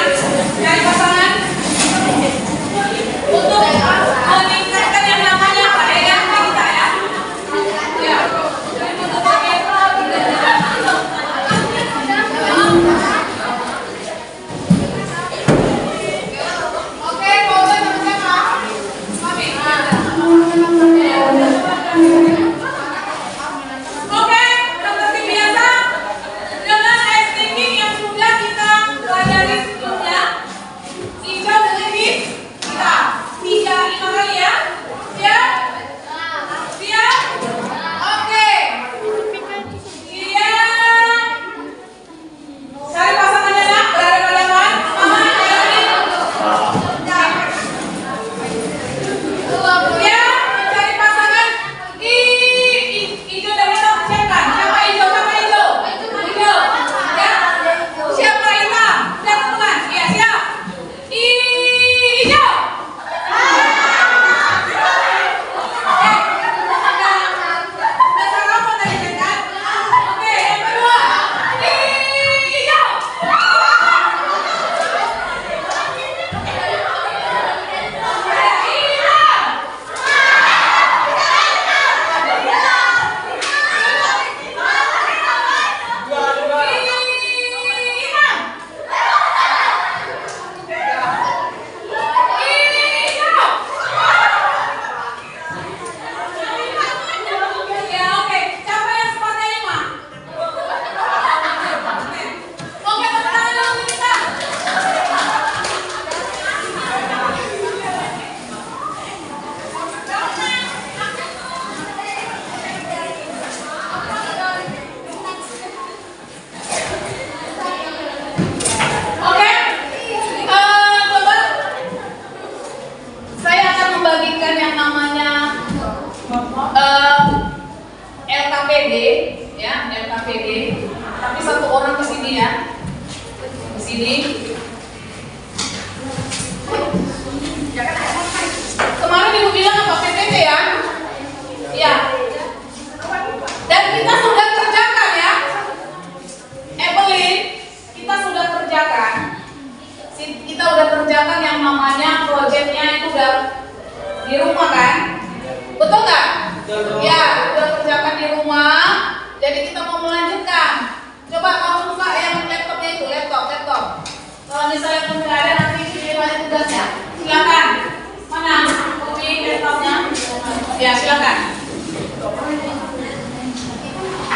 silakan.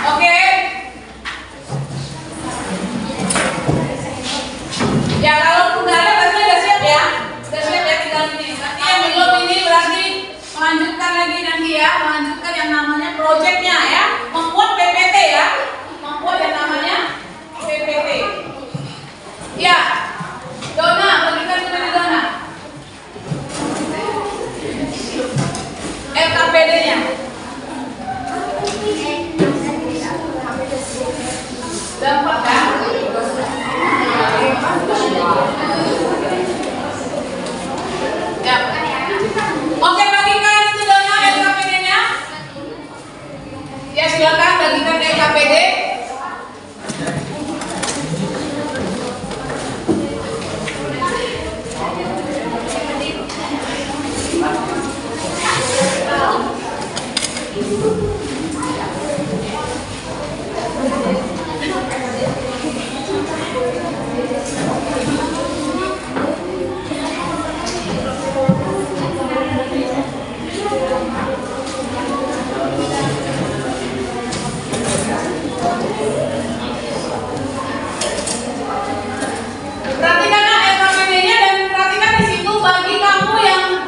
Oke. Ya kalau udah ada berarti udah siap ya. Udah siap ya, tinggal ini. Nanti yang belum ini berarti melanjutkan lagi nanti ya, melanjutkan yang namanya proyeknya ya, membuat PPT ya, membuat yang namanya PPT. Ya, Dona, berikan kepada Dona. LKPD-nya. Dapat kan? Ya. Oke, bagikan itu Dona LKPD-nya. Ya silakan bagikan LKPD. Perhatikan LKPD-nya dan perhatikan di situ bagi kamu yang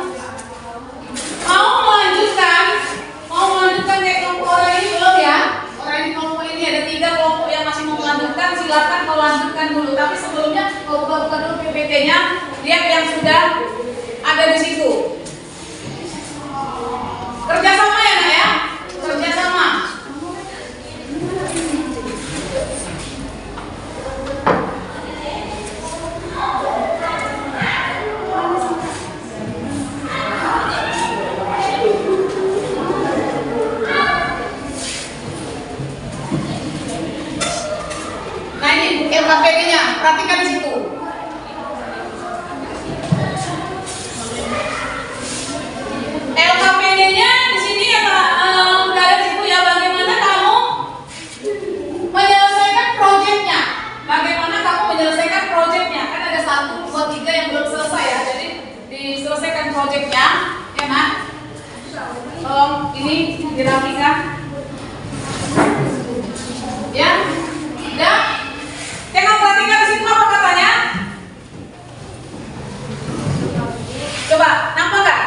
mau melanjutkan kayak kelompok orang ini belum ya. Orang ini kelompok ini ada 3 kelompok yang masih mau melanjutkan, silakan melanjutkan dulu. Tapi sebelumnya kalau buka dulu PPT-nya, lihat yang sudah ada di situ. Kerjasama ya nak ya, kerjasama. Nah ini LKPD-nya, perhatikan di situ. LKPD-nya di sini ya Pak, udah ada di situ ya, bagaimana kamu menyelesaikan proyeknya. Bagaimana kamu menyelesaikan proyeknya? Kan ada 1, 2, 3 yang belum selesai ya, jadi diselesaikan proyeknya, ya nak. Tolong ini dirapikan. Ya, udah. Tengok perhatikan di situ apa katanya. Coba, nampak nggak?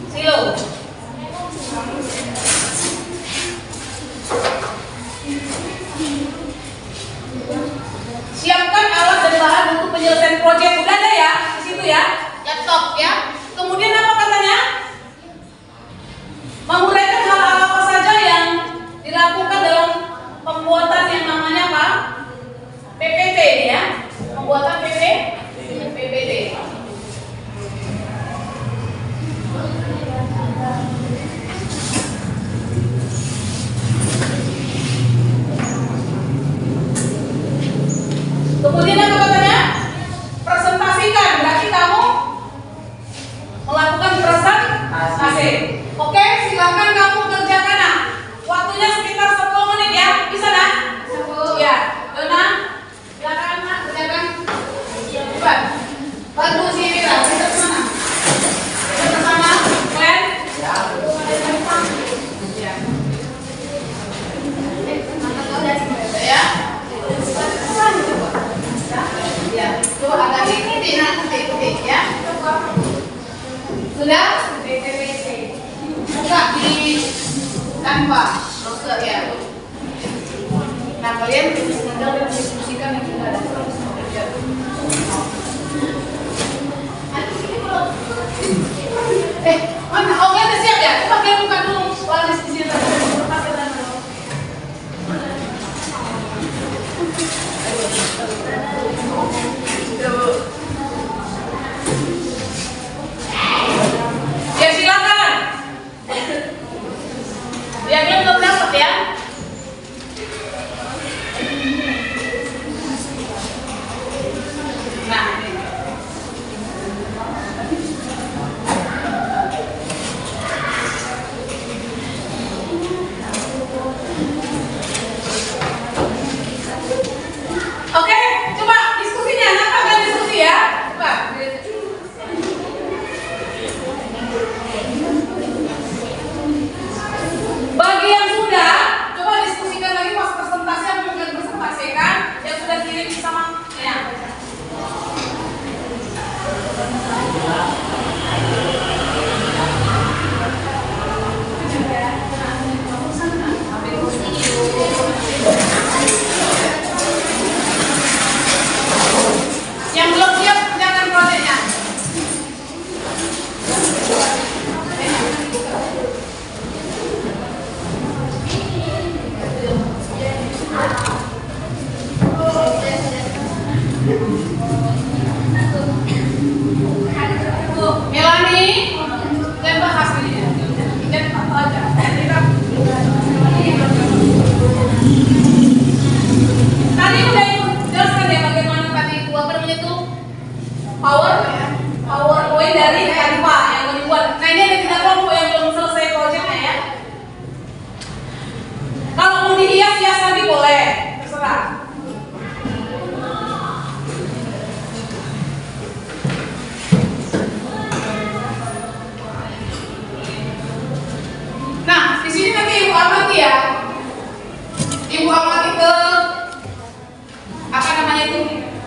Silo. Siapkan alat dan bahan untuk penyelesaian proyek. Udah ada ya di situ ya, laptop ya. Kemudian apa katanya? Menguraikan hal-hal apa saja yang dilakukan dalam pembuatan yang namanya apa? PPT ya. Pembuatan PPT. Kemudian apa katanya? Presentasikan, berarti kamu melakukan presentasi. Oke, silakan kamu kerjakan nak. Waktunya sekitar 10 menit ya, bisa nak? 10. Ya, Dona, silakan nak kerjakan. Cepat. Bantu si Mira, kita kemana? Kita bersama, Glenn? Ya. Ya. Ya, itu agak titik ya. Sudah? Buka di Canva, browser ya. Nah kalian tinggal diskusikan yang sudah ada. Mana? Oh udah siap ya? Coba kalian buka dulu soal diskusi tadi. Ya silakan. Ya belum dapat ya. Nah ini. Oke, coba diskusinya, nampakkan diskusi ya. Coba.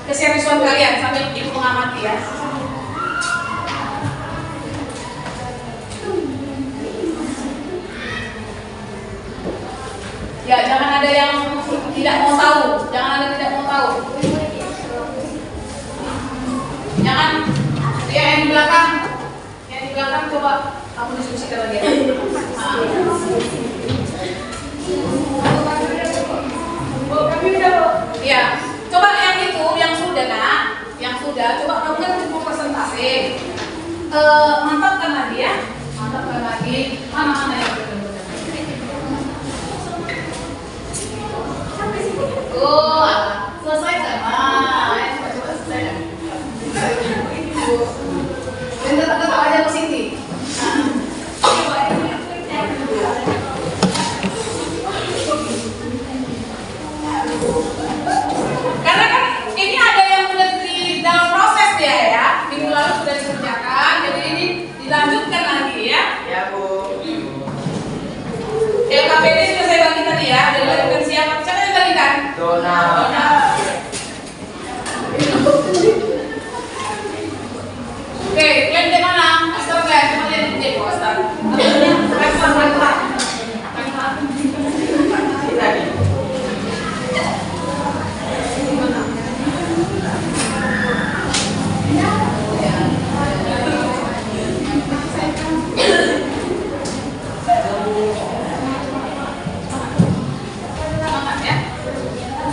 keseriusan kalian sambil ibu mengamati ya. Ya, jangan ada yang tidak mau tahu, jangan ada yang tidak mau tahu. Jangan ya, yang di belakang coba aku diskusikan lagi. Ya, coba yang itu, yang sudah nak, yang sudah, coba kamu cukup presentasi. Mantapkan lagi ya, mantapkan lagi. Mana yang sudah. Oh, selesai kan? Coba selesai. Dan tetap aja ke Siti. Karena kan ini ada yang sudah di dalam proses dia ya. Minggu lalu sudah dikerjakan, jadi ini dilanjutkan lagi ya. Ya Bu. LKPD sudah saya bagi tadi ya. Dari siapa? Siapa yang bagikan? Dona. Oke, kalian di mana? Askar nggak? Cuma lihat di Askar.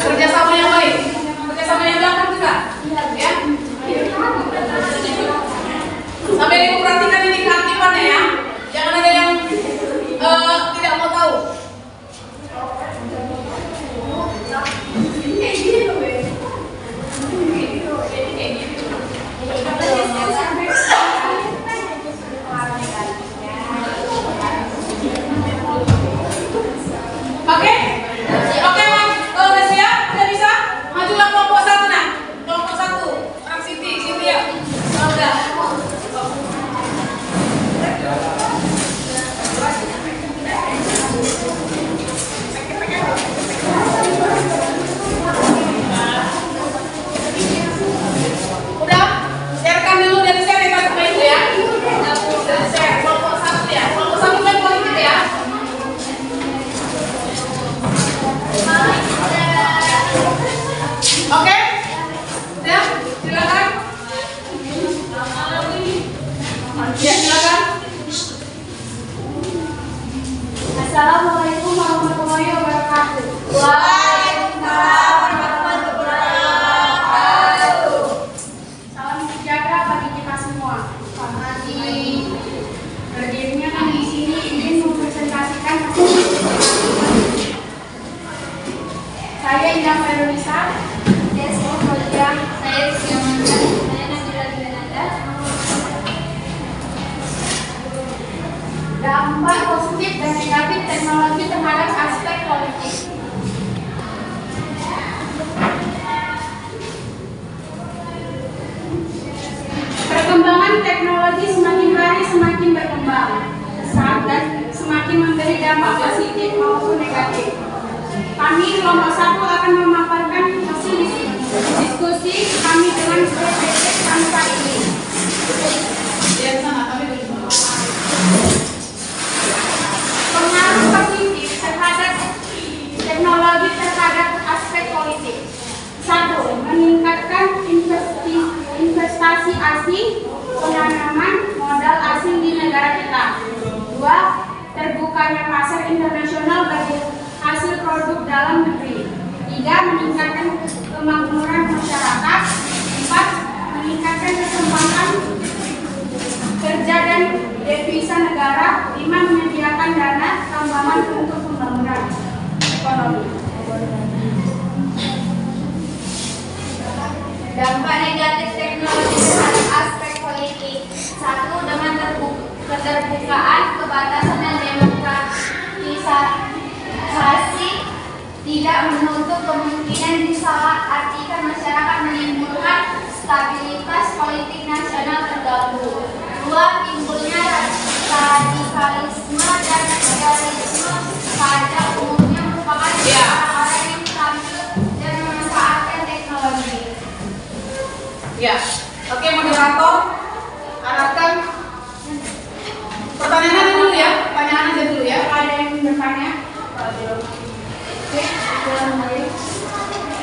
Kerjasama yang baik, kerjasama yang belakang juga, ya. Sampai ibu perhatikan ini keaktifannya ya, jangan ada yang tidak mau tahu. Oke, udah siap? Udah bisa? Majulah kelompok 1 nah, kelompok 1, orang Siti ya. Udah. Udah, sharekan dulu dari share ya Pak Ibu ya. Dari share kelompok 1 ya. Kelompok 1 main politik ya. Oke? Udah, silakan. Ya, silakan. Assalamualaikum warahmatullahi wabarakatuh. Waalaikumsalam warahmatullahi wabarakatuh. Salam sejahtera bagi kita semua. Selamat pagi. Berdirinya kami di sini ingin mempresentasikan hasil. Saya Indah Ferunisa. Saya Sofolia, saya Siamanda, saya Najila Diananda. Dampak positif dan negatif teknologi terhadap aspek politik. Perkembangan teknologi semakin hari semakin berkembang dan semakin memberi dampak positif maupun negatif. Kami kelompok 1 akan memaparkan hasil diskusi kami dengan PPT tanpa ini. Pengaruh positif terhadap teknologi terhadap aspek politik. 1. Meningkatkan investasi asing, penanaman modal asing di negara kita. 2. Terbukanya pasar internasional bagi hasil produk dalam negeri. 3. Meningkatkan kemakmuran masyarakat. 4. Meningkatkan kesempatan kerja dan devisa negara. 5. Menyediakan dana tambahan untuk pembangunan ekonomi. Dampak negatif teknologi terhadap aspek politik. 1. Dengan keterbukaan, kebatasan dan demokratisasi tidak menutup kemungkinan disalahartikan masyarakat, menimbulkan stabilitas politik nasional terganggu. 2. Timbulnya radikalisme dan terorisme pada umumnya merupakan orang-orang yang tampil dan memanfaatkan teknologi. Ya. Oke, moderator, arahkan pertanyaan dulu ya. Pertanyaan aja dulu ya. Ada yang bertanya? Oke, mulai.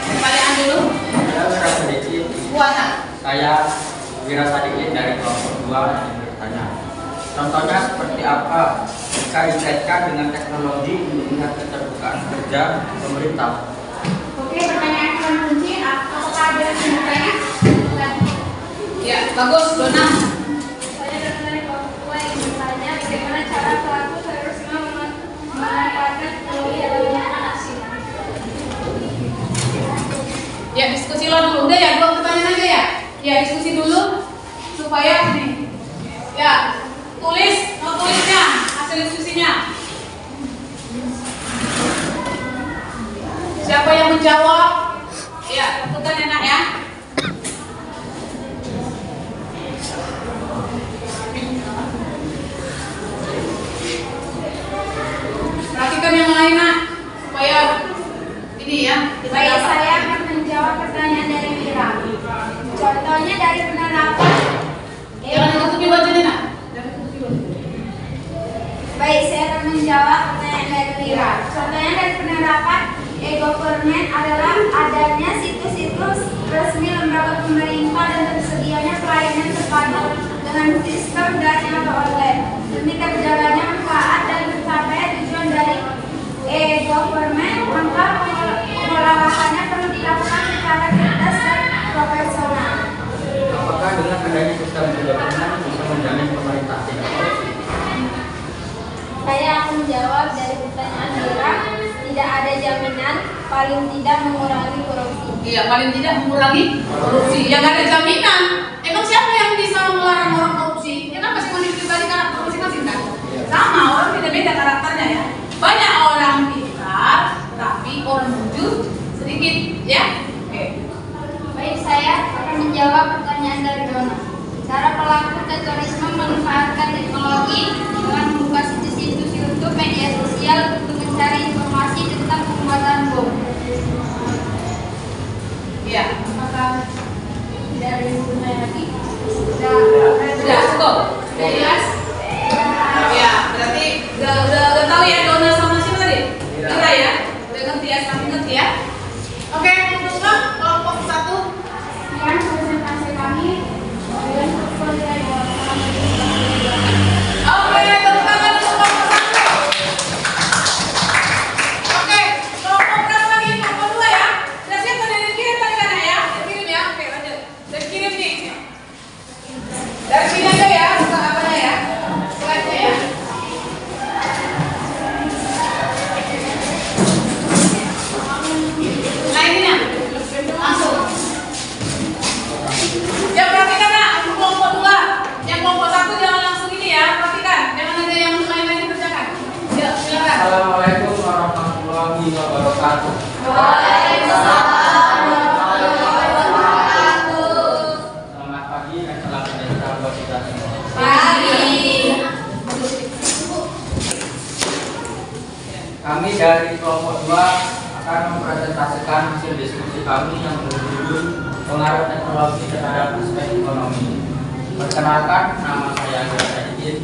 Pertanyaan dulu. Saya Wira Sadikin. Buatan. Saya Wira Sadikin dari kelompok 2 yang bertanya. Contohnya seperti apa jika dikaitkan dengan teknologi untuk melihat keterbukaan kerja pemerintah? Oke, pertanyaan yang kunci. Apakah ada yang bertanya? Ya, bagus, Dona. Saya datang dari kelompok 2 yang bertanya bagaimana cara pelaku terorisme memanfaatkan teknologi dalam melakukan aksi. Ya, diskusi lo dulu. Udah ya, 2 pertanyaan aja ya. Ya, diskusi dulu supaya nih. Ya, tulis, mau tulisnya, hasil diskusinya. Siapa yang menjawab? Ya, tentukan enak ya. Perhatikan yang lain nak, supaya ini ya. kita Baik, dapat. saya akan menjawab pertanyaan dari Wira. Contohnya dari penerapan. Jangan ditutupi wajahnya nak. Jangan ditutupi wajahnya. Baik, saya akan menjawab pertanyaan dari Wira. Contohnya dari penerapan e-government adalah adanya situs-situs resmi lembaga pemerintah dan tersedianya pelayanan terpadu dengan sistem daring atau online. Demi terjaganya manfaat dan tercapainya tujuan dari e-government, maka pengelolaannya perlu dilakukan secara cerdas dan profesional. Apakah dengan adanya sistem e-government bisa menjamin pemerintah tidak korupsi? Saya akan menjawab dari pertanyaan Wira. Tidak ada jaminan, paling tidak mengurangi korupsi. Iya, paling tidak mengurangi korupsi. Ya nggak ada jaminan. Emang siapa yang bisa melarang orang korupsi? Ya kan masing-masing pribadi karakter masing-masing kan. Sama, orang beda-beda karakternya ya. Banyak orang pintar, tapi orang jujur sedikit, ya. Oke. Baik, saya akan menjawab pertanyaan dari Dona. Cara pelaku terorisme memanfaatkan teknologi dengan membuka situs-situs YouTube, media sosial untuk mencari informasi tentang pembuatan bom. Iya. Apakah dari Bunda lagi? Sudah cukup. Sudah jelas? Ya, berarti udah tahu ya Dona sama siapa tadi? Kita ya. Udah ngerti ya, sampai ngerti ya. Oke, kedua kelompok 1. Sekian presentasi kami. Kemudian portfolio dari Oke, tepuk tangan untuk kelompok 1. Oke, kelompok berapa lagi? Kelompok 2 ya. Udah siap tadi dikirim tadi kan ya? Dikirim ya. Oke, lanjut. Udah dikirim nih. Dari sini aja ya, buka apanya ya. Slide-nya ya. Nah ini ya, langsung. Ya perhatikan nak, untuk kelompok 2. Yang kelompok 1 jangan langsung ini ya, perhatikan. Jangan ada yang lain-lain dikerjakan. Ya, silakan. Assalamualaikum warahmatullahi wabarakatuh. Selamat pagi dan salam sejahtera buat kita semua. Kami dari kelompok 2 akan mempresentasikan hasil diskusi kami yang berjudul pengaruh teknologi terhadap aspek ekonomi. Perkenalkan, nama saya Wira Sadikin.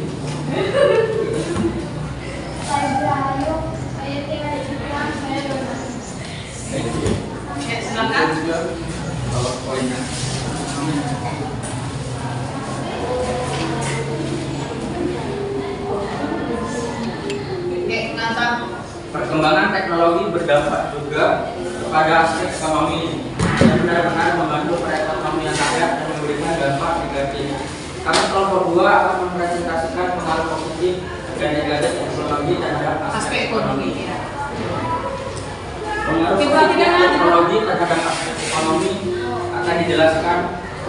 Saya tinggal di Jepang, saya Dona. Ya, silakan. Bawa poinnya. Oke, nanti. Perkembangan teknologi berdampak juga kepada aspek ekonomi dan benar-benar membantu perekonomian rakyat dan memberikan dampak negatif. Kami kelompok 2 akan mempresentasikan pengaruh positif dan negatif teknologi terhadap Aspek ekonomi ya. Pengaruh Oke, positif perhatikan teknologi terhadap aspek ekonomi akan dijelaskan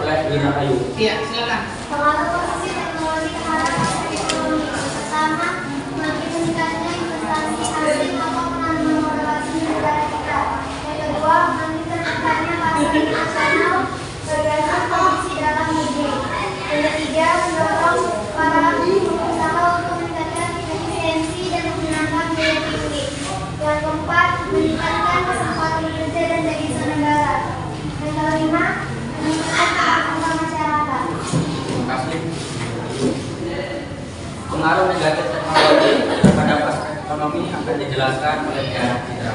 oleh Wira Ayu. Iya, silakan. Pengaruh posisi teknologi terhadap aspek ekonomi. Pertama, semakin meningkatnya investasi asing atau penanaman modal asing di negara kita. Yang kedua, semakin terciptanya pasar nasional berdasarkan kondisi dalam negeri. Yang ketiga, mendorong para pengusaha untuk meningkatkan efisiensi dan menggunakan biaya tinggi. Yang keempat, meningkatkan kesempatan kerja dan devisa negara. Yang kelima, meningkatkan Pengaruh negatif teknologi terhadap aspek ekonomi akan dijelaskan oleh Diana Citra.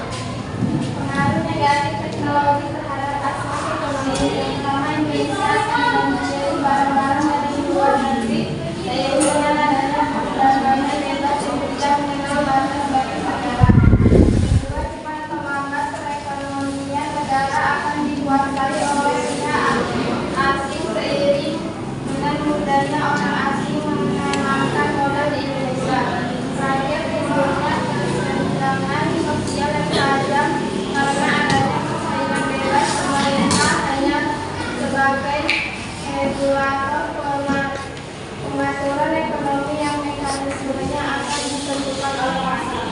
Pengaruh negatif teknologi terhadap aspek ekonomi yang pertama, Indonesia akan menjadi barang-barang dari luar negeri, daya belinya adanya perdagangan bebas yang tidak mengenal batas bagi negara. Kedua, cepat atau lambat perekonomian negara akan dikuasai oleh pihak asing seiring dengan mudahnya orang asing menanamkan modal di Indonesia. Terakhir, timbulnya kesenjangan sosial yang tajam karena adanya persaingan bebas. Pemerintah hanya sebagai regulator pengaturan ekonomi yang mekanismenya akan ditentukan oleh pasar.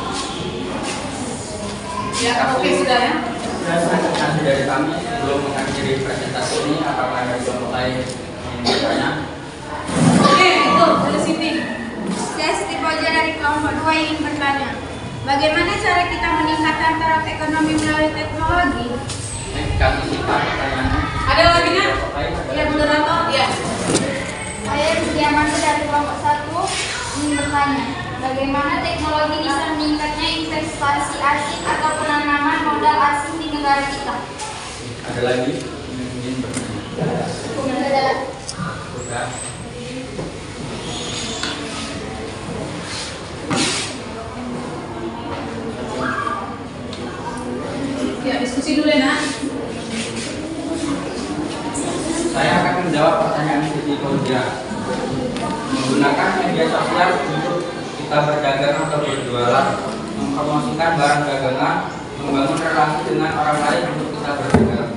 Ya, oke sudah ya. Dan presentasi dari kami sebelum mengakhiri presentasi ini, apakah ada yang mulai bertanya? Oke, itu dari Siti. Saya Siti Poja dari kelompok 2 ingin bertanya, bagaimana cara kita meningkatkan taraf ekonomi melalui teknologi? Kami singkat pertanyaannya. Ada lagi nggak? Baik, Ya, moderator. Ya. Saya Rudiamanda dari kelompok 1 ingin bertanya, bagaimana teknologi bisa meningkatnya investasi asing atau penanaman modal asing di negara kita? ada lagi yang ingin bertanya? Sudah. Ya, diskusi dulu ya, Nak. Saya akan menjawab pertanyaan Siti Poja. Menggunakan media sosial untuk kita berdagang atau berjualan, mempromosikan barang dagangan, membangun relasi dengan orang lain untuk kita berdagang.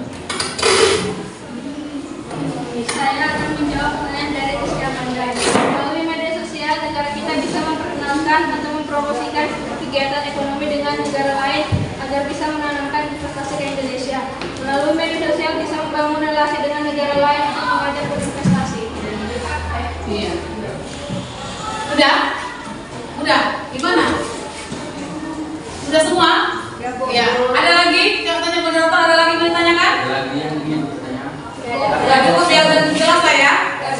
Saya akan menjawab pertanyaan dari Rizky Amanda. Melalui media sosial, negara kita bisa memperkenalkan atau mempromosikan kegiatan ekonomi dengan negara lain agar bisa menanamkan investasi ke Indonesia. Melalui media sosial bisa membangun relasi dengan negara lain untuk mengajak berinvestasi. Iya. Udah? Udah? Gimana? Udah semua? Ya. Ada lagi? Coba tanya moderator, ada lagi yang ditanyakan? Ada lagi yang ingin bertanya? Udah cukup ya, udah selesai ya?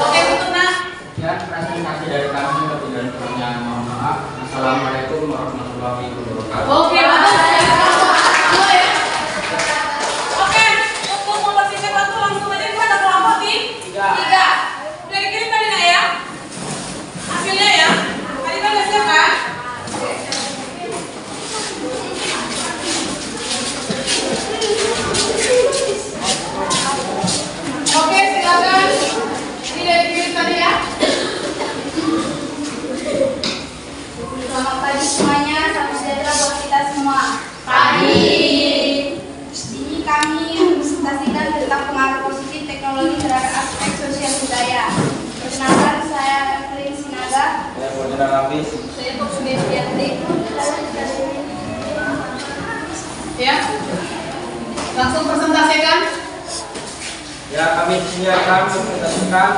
Oke, tutup, Nak. Ya, presentasi dari kami lebih dari kurangnya mohon maaf. Assalamualaikum warahmatullahi wabarakatuh. Oke, dulu ya. Oke, untuk mempersingkat waktu langsung aja kita ada kelompok di 3. Udah dikirim tadi, Nak ya? Hasilnya ya? Tadi kan udah siap kan? Oke, silakan. Ini udah dikirim tadi ya? Selamat pagi semuanya, salam sejahtera buat kita semua. Pagi. Ini kami presentasikan tentang pengaruh positif teknologi terhadap aspek sosial budaya. Perkenalkan, saya Evelyn Sinaga. Saya Saudara Lapis. Saya Foksudin Fiatri. Ya. Langsung presentasikan. Ya, kami siapkan mempresentasikan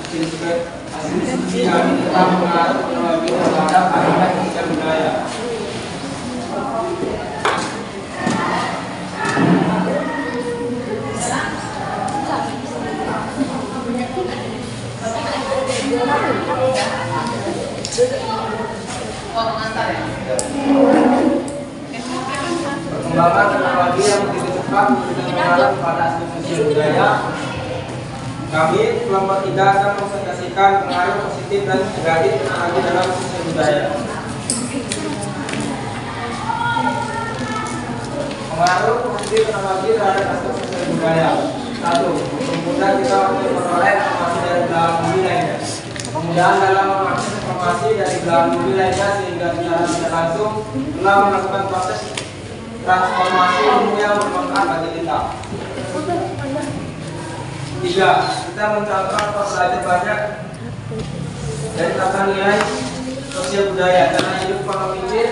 hasil diskusi kami tentang pengaruh teknologi terhadap aspek sosial budaya. Oh, pengantar ya. Perkembangan teknologi yang begitu cepat memberikan pengaruh pada aspek sosial budaya. Kami kelompok 3 akan mempresentasikan pengaruh positif dan negatif teknologi dalam sosial budaya. Pengaruh positif teknologi terhadap aspek sosial budaya. 1. Mempermudah kita untuk memperoleh informasi dari belahan bumi lainnya. Kemudahan dalam mengakses informasi dari belahan bumi lainnya sehingga secara tidak langsung telah melakukan proses transformasi ilmu yang bermanfaat bagi kita. 3. Kita mencontoh atau belajar banyak dari tata nilai sosial budaya karena hidup pola pikir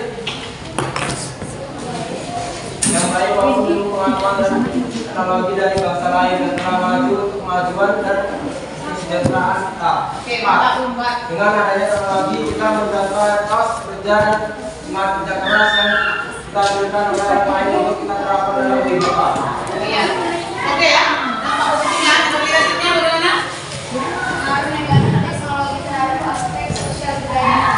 yang baik maupun ilmu pengetahuan dan teknologi dari bangsa lain dan telah maju untuk kemajuan dan kesejahteraan kita. Oke, mantap, Mbak. Dengan adanya teknologi kita mendapat kos kerja dan semangat kerja keras yang kita berikan oleh orang lain untuk kita terapkan dalam kehidupan. Iya. Oke ya. Dampak positifnya, negatifnya bagaimana? Pengaruh negatif teknologi terhadap aspek sosial budaya.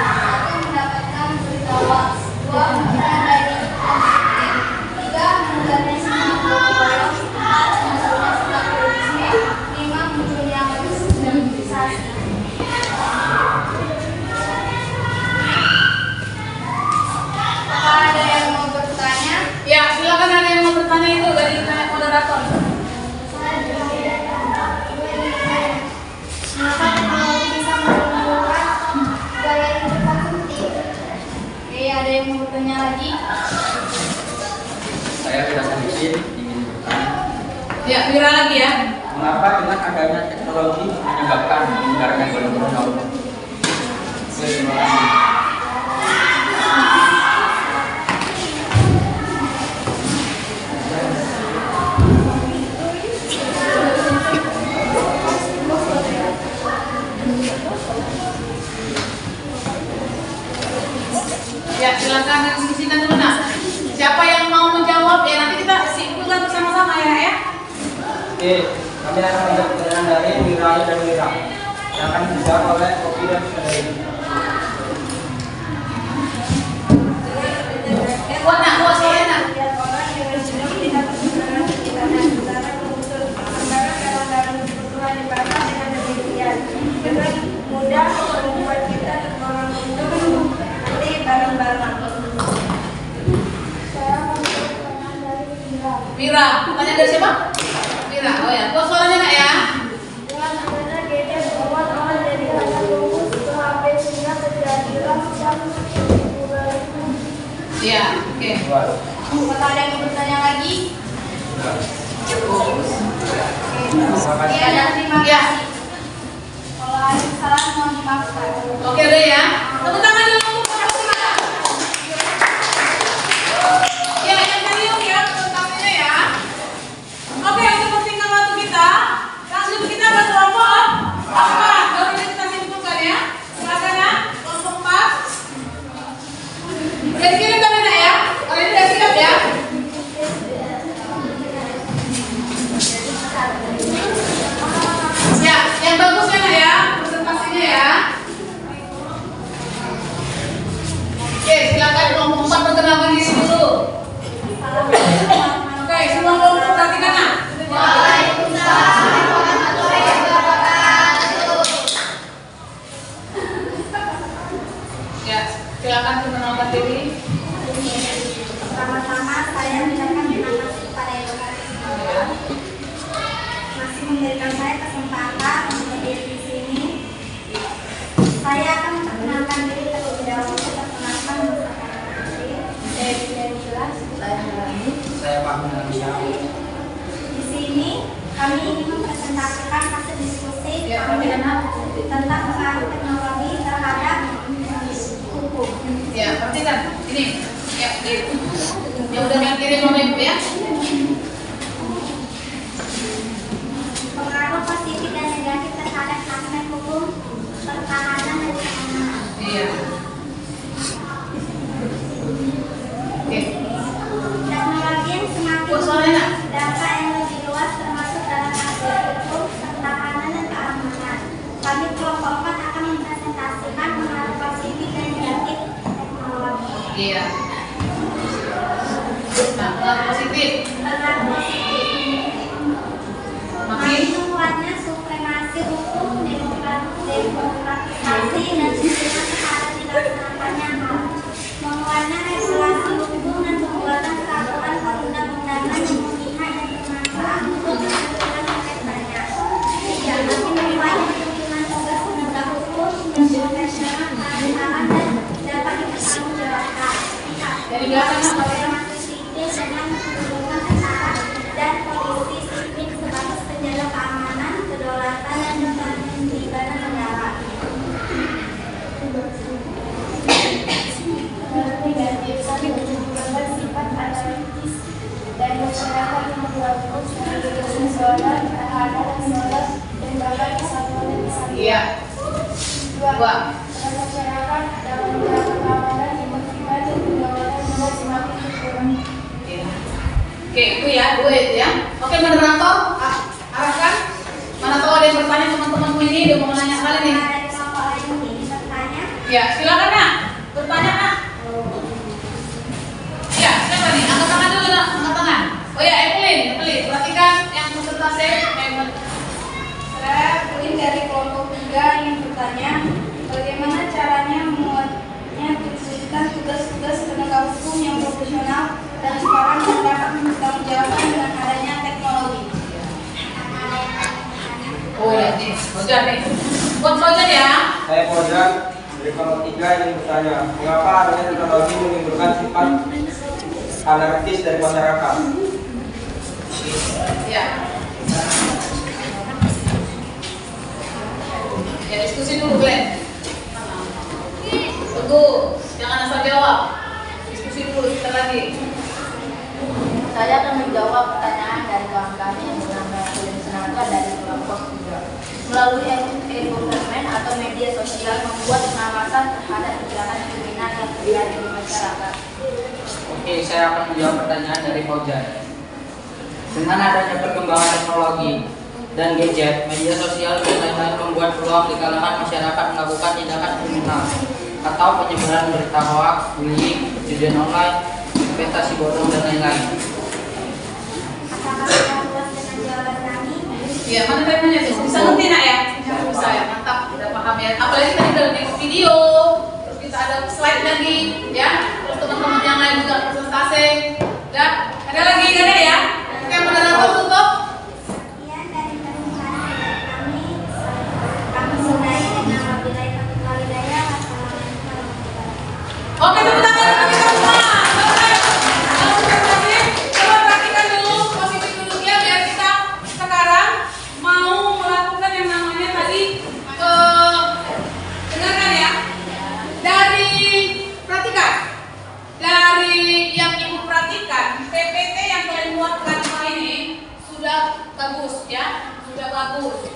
Ada yang mau bertanya? Ya, silakan ada yang mau bertanya itu dari moderator. Maka teknologi bisa menunjukkan gaya hidup konsumtif. Oke, ada yang mau bertanya lagi? Saya sudah sedikit ingin bertanya. Ya, Wira lagi ya. Mengapa dengan adanya teknologi menyebabkan meninggalkan burnout? Terima kasih. Ya, silakan diskusikan dulu nak. Siapa yang mau menjawab ya nanti kita simpulkan bersama-sama ya. Oke, kami akan menjawab pertanyaan dari Wira dan Wira yang akan dijawab oleh Kopi dan Saudari. Buat nak, buat saya nak. Mudah membuat kita tergolong untuk beli barang-barang. Saya mau bertanya dari Wira, pertanyaan dari siapa? Wira, oh ya. Buat suaranya nak ya. dengan adanya gadget membuat orang jadi hanya fokus ke HP sehingga terjadilah jam hiburan. Iya, oke. Apakah ada yang bertanya lagi? Oke, dan terima Ya. kasih. Kalau ada salah mohon dimaafkan. Oke deh ya. Tepuk tangan dulu untuk Prof. Wira. Ya, yang serius ya pertanyaannya ya. Oke, untuk persingkat waktu kita, langsung kita berkelompok apa? Baru kita simpulkan ya. Silakan ya, kelompok 4. Udah dikirim kan Nak ya? Kalian udah siap ya? Ya, yang bagus ya Nak ya, presentasinya ya. Oke, silakan kelompok 4 perkenalkan diri dulu. Oke, semua kelompok perhatikan Nak. Ya, silakan perkenalkan diri. Pertama-tama saya mengucapkan terima kasih kepada Ibu Ya. masih memberikan saya kesempatan untuk berdiri di sini. Saya akan memperkenalkan diri terlebih dahulu. Perkenalkan nama saya jelas. Saya Pak Munardian. Di sini kami ingin mempresentasikan hasil diskusi Ya, kami Pak. tentang pengaruh teknologi terhadap hukum. Ya, perhatikan. Ini. Ya, ini. Yang udah dikirim oleh Ibu ya. Pengaruh positif dan negatif terhadap aspek hukum, pertahanan dan keamanan. Iya. Oke. Teknologi yang semakin Buat suaranya Nak. dampak yang lebih luas termasuk dalam aspek hukum, pertahanan dan keamanan. Kami kelompok 4 akan mempresentasikan pengaruh positif dan negatif teknologi. Iya. Nah, pengaruh positif. Pengaruh positif. Kami Makin. menguatnya supremasi hukum, demokratisasi dan sistem terhadap dilaksanakannya HAM. Menguatnya regulasi hukum dan pembuatan peraturan perundang-undangan yang memihak dan bermanfaat untuk kepentingan rakyat banyak. Tidak makin menguatnya kemungkinan tugas penegak hukum yang profesional, transparan dan dapat dipertanggungjawabkan. Dari belakang Nak. Supremasi sipil dengan menghubungkan tentara dan polisi sipil sebagai penjaga keamanan, kedaulatan dan ketertiban negara. Negatif merupakan sifat analitis dan masyarakat yang berlaku sebagai kesensoran, terhadap kesensoran dan bahkan kesatuan dan kesatuan. Iya. Dua. Masyarakat dalam menjaga keamanan, ketertiban dan kedaulatan negara semakin berkurang. Iya. Oke, itu ya, dua itu ya. Oke, moderator, arahkan. Mana tahu ada yang bertanya teman-temanku ini, udah mau nanya kali nih. Ada kelompok lain yang ingin bertanya? Ya, silakan Nak. Bertanya Nak. Oh ya, Evelyn, perhatikan yang presentasi. Saya Evelyn dari kelompok 3 ingin bertanya, bagaimana caranya membuatnya terwujudkan tugas-tugas penegak hukum yang profesional dan sekarang yang dapat mempertanggungjawabkan dengan adanya teknologi. Oh ya, nih, Fauzan nih. Buat Fauzan ya. Saya Fauzan dari kelompok 3 ingin bertanya, mengapa adanya teknologi menimbulkan sifat anarkis dari masyarakat? Ya. Ya, diskusi dulu, Glenn. Tunggu, jangan asal jawab. Diskusi dulu, sebentar lagi. Saya akan menjawab pertanyaan dari kawan kami yang bernama Evelyn Senaka dari kelompok 3. Melalui e-government atau media sosial membuat pengawasan terhadap tindakan kriminal yang terjadi di masyarakat. Oke, saya akan menjawab pertanyaan dari Fauzan. Dengan adanya perkembangan teknologi dan gadget, media sosial dan lain-lain membuat peluang di kalangan masyarakat melakukan tindakan kriminal atau penyebaran berita hoaks, bullying, perjudian online, investasi bodong dan lain-lain. Apakah sudah puas dengan jawaban kami? Ya, mana temanya tuh? Bisa ngerti nak ya? Bisa ya, mantap, udah paham ya. Apalagi tadi udah nengok video, terus kita ada slide lagi, ya. Terus teman-teman yang lain juga presentasi. Ya, ada lagi gak ada ya? Oke, moderator tutup. Sekian dari pertemuan kami sudahi dengan wabillahi taufiq wal hidayah. Wassalamualaikum warahmatullahi wabarakatuh. Oke, tepuk tangan untuk kita semua. Coba perhatikan dulu posisi duduknya biar kita sekarang mau melakukan yang namanya tadi dengarkan ya. Dari perhatikan. Dari yang ibu perhatikan, PPT yang kalian buat tanpa ini sudah bagus ya, sudah bagus.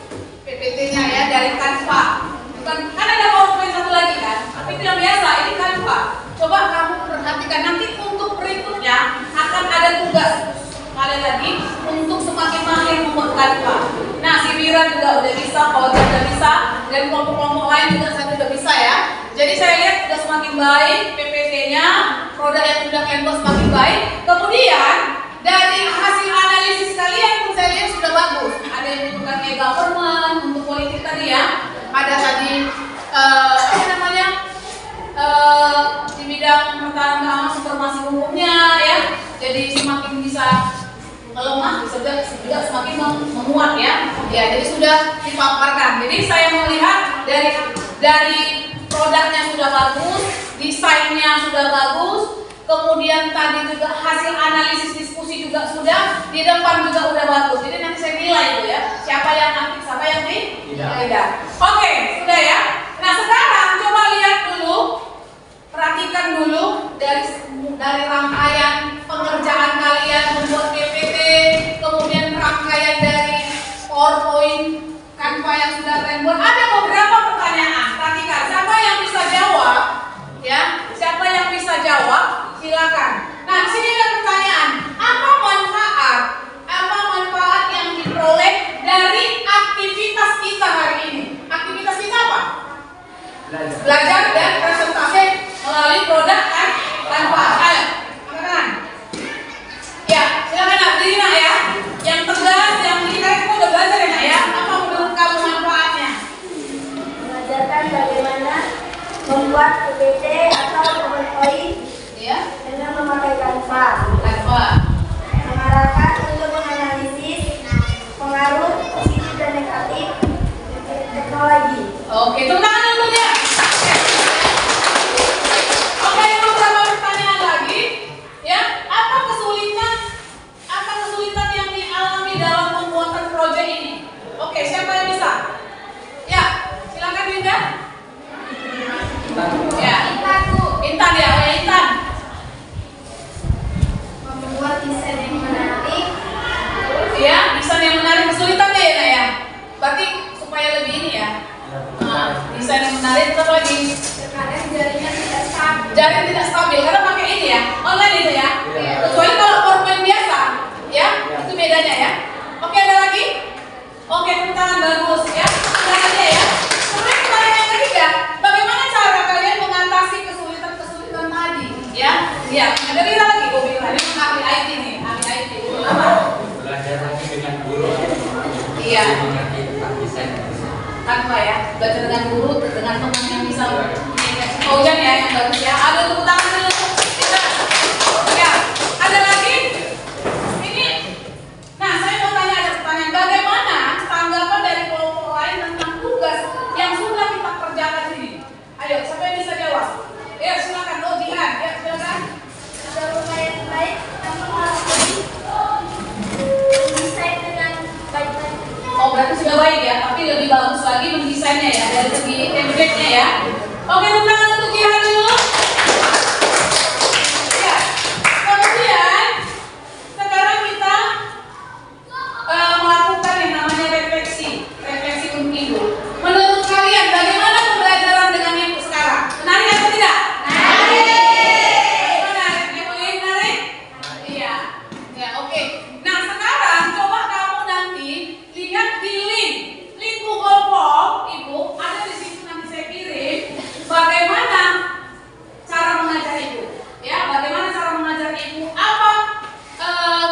PPT-nya ya dari Canva. Bukan kan ada PowerPoint satu lagi kan? Tapi itu yang biasa, ini Canva. Coba kamu perhatikan nanti untuk berikutnya akan ada tugas sekali lagi untuk semakin mahir membuat Canva. Nah, si Mira juga udah bisa, Fauzan udah bisa, dan kelompok-kelompok lain juga saya udah bisa ya. Jadi saya lihat sudah semakin baik PPT-nya, produk yang sudah kalian buat semakin baik. Kemudian dari hasil analisis kalian pun saya lihat sudah bagus. Ada yang bukan e-government untuk politik tadi ya. Ada tadi apa namanya di bidang pertahanan supremasi hukumnya ya. Jadi semakin bisa melemah, bisa juga semakin menguat ya. Ya, jadi sudah dipaparkan. Jadi saya melihat dari produknya sudah bagus, desainnya sudah bagus, kemudian tadi juga hasil analisis diskusi juga sudah, di depan juga udah bagus. Jadi nanti saya nilai itu ya, siapa yang aktif, siapa yang tidak. Oke, sudah ya. Nah sekarang coba lihat dulu, perhatikan dulu dari rangkaian pengerjaan kalian membuat PPT, kemudian rangkaian dari PowerPoint, Canva yang sudah kalian buat. Ada beberapa pertanyaan. Perhatikan, siapa yang bisa jawab? Ya, siapa yang bisa jawab? Silakan. Nah, di sini ada pertanyaan. Apa manfaat yang diperoleh dari aktivitas kita hari ini? Aktivitas kita apa? Belajar dan presentasi melalui produk kan? Tanpa. Ayo, angkat tangan. Ya, silakan nak berdiri nak ya. Yang tegas, yang kita udah belajar ya nak ya. Apa menurut kamu manfaatnya? Mengajarkan bagaimana membuat PPT atau PowerPoint Ya, dengan memakai Canva. Canva. Mengarahkan untuk menganalisis pengaruh positif dan negatif teknologi. Oke, tepuk tangan dulu ya. Oke, beberapa pertanyaan lagi. Ya, apa kesulitan yang dialami dalam pembuatan proyek ini? Oke, siapa yang bisa? Ya, silakan Dinda. Ya, Intan ya, Intan. Membuat desain yang menarik. Ya, desain yang menarik. Kesulitannya ya, Nak ya. Berarti supaya lebih ini ya. Nah, desain yang menarik terus lagi. Terkadang jaringan tidak stabil. Jaring tidak stabil karena pakai ini ya, online itu ya. Kecuali kalau PowerPoint biasa, ya, itu bedanya ya. Oke, ada lagi? Oke, tepuk tangan bagus ya. Sudah ada ya. Kemudian pertanyaan yang ketiga, bagaimana cara kalian mengatasi kesulitan tadi? Ya, ada Mira lagi, Mira ini ahli IT nih, ahli IT. Apa? Belajar lagi dengan guru. Iya. Mengerti tentang desain. Tanpa ya, belajar dengan guru, dengan teman yang bisa Ojan ya, yang bagus ya. Ada tepuk tangan dulu. Ya, ada lagi? Ini. Nah, saya mau tanya ada pertanyaan. Bagaimana tanggapan dari kelompok lain tentang tugas yang sudah kita kerjakan ini? Ayo, siapa yang bisa jawab? Ya, silakan. Oh, Jihan. Ya, silakan. Sudah lumayan baik, namun harus desain dengan baik-baik. Oh, berarti sudah baik ya, tapi lebih bagus lagi mendesainnya ya, dari segi template-nya ya. Oke, tepuk tangan untuk Jihan dulu. Ya, kemudian sekarang kita melakukan yang namanya refleksi untuk ibu. Menurut kalian bagaimana pembelajaran dengan ibu sekarang? Menarik atau tidak? Menarik. Menarik? Iya. Ya, oke. Nah, sekarang coba kamu nanti lihat di link Google Form, Ibu, ada di situ nanti saya kirim. Bagaimana cara mengajar ibu? Ya, bagaimana cara mengajar ibu? Apa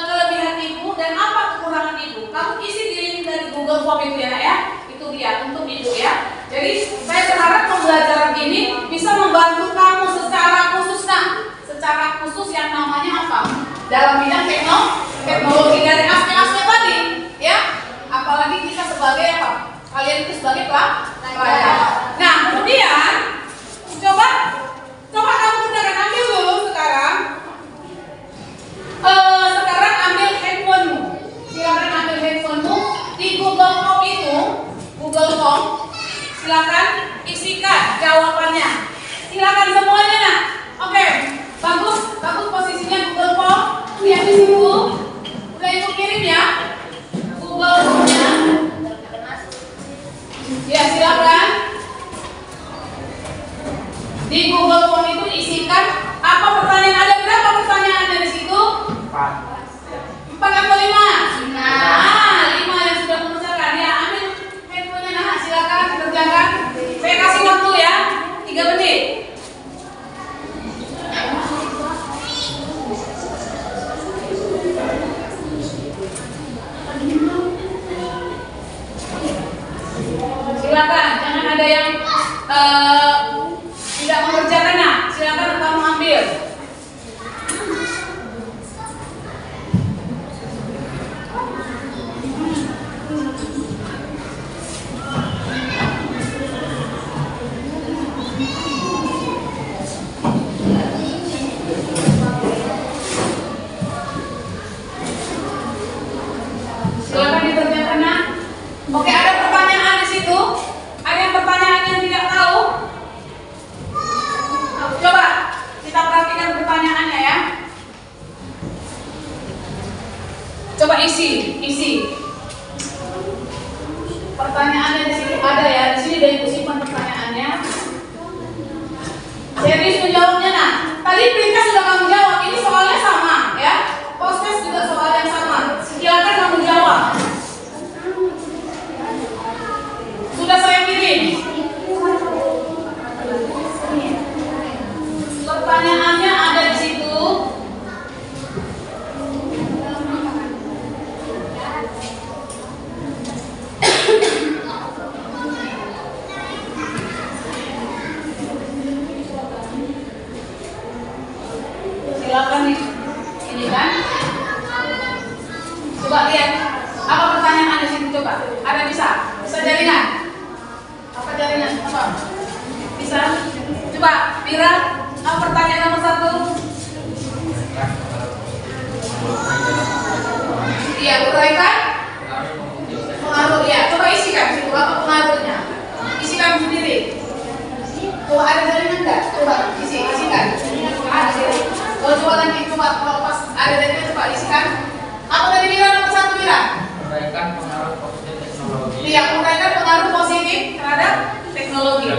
kelebihan ibu dan apa kekurangan ibu? Kamu isi di link dari Google Form itu ya. Itu dia untuk ibu ya. Jadi saya berharap pembelajaran ini bisa membantu kamu secara khusus yang namanya apa? Dalam bidang teknologi dari aspek-aspek tadi, ya. Apalagi kita sebagai apa? Kalian itu sebagai pelajar. Nah, kemudian coba kamu gunakan, ambil dulu sekarang. Sekarang ambil handphonemu. Silakan ambil handphonemu di Google Form itu, Google Form. Silakan isikan jawabannya. Silakan semuanya, nak. Oke, bagus posisinya Google Form. Lihat di situ. Udah ibu kirim ya, Google Form-nya. Ya, silakan. Di Google Form itu isikan apa pertanyaan, ada berapa pertanyaan dari situ? 4 atau 5? 5 yang sudah mengerjakan. Ya, ambil handphonenya, nah, silakan kerjakan. Saya kasih waktu ya, 3 menit. Silakan, jangan ada yang tidak mengerjakan. Nah, silakan kamu ambil. Silakan dikerjakan, nah. Oke, ada pertanyaan di situ? Ada yang pertanyaan yang tidak tahu? Coba kita perhatikan pertanyaannya ya. Coba isi. Pertanyaannya di sini ada ya. Di sini udah ibu simpan pertanyaannya. Serius menjawabnya, nah. Tadi perintah sudah kamu jawab. Ini soalnya sama ya. Post-test juga soal yang sama. Silakan kamu jawab. Sudah saya kirim. Pertanyaannya ada di situ. Silakan nih. Ini kan. Coba lihat. Apa pertanyaan di situ, coba. Ada bisa jaringan. Apa jaringan? Apa? Bisa? Coba, Mira. Apa pertanyaan nomor 1? Iya, uraikan. Pengaruh, ya. Coba isikan situ apa pengaruhnya. Isikan sendiri. Coba ada jaringan enggak? Coba isikan. Ada sini. Kalau coba lagi, coba kalau pas ada jaringan coba isikan. Apa tadi Mira nomor 1, Mira? Uraikan pengaruh positif teknologi. Iya, uraikan pengaruh positif terhadap teknologi.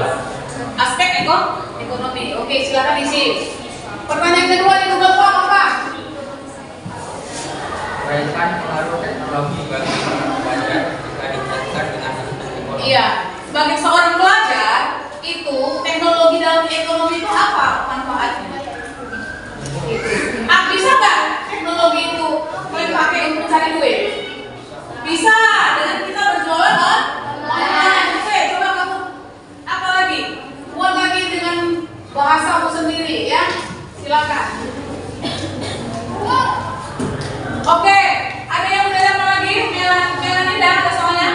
Aspek ekonomi. Oke, silakan isi. Pertanyaan kedua di Google Form apa? Uraikan pengaruh teknologi bagi para pelajar jika dikaitkan dengan aspek ekonomi. Iya, sebagai seorang pelajar itu teknologi dalam ekonomi itu apa manfaatnya? Bisa nggak teknologi itu pakai untuk cari duit? Bisa dengan kita berjualan online. Oke, coba kamu apa lagi? Buat lagi dengan bahasamu sendiri ya. Silakan. Oke, ada yang udah apa lagi? Melani dah ada soalnya?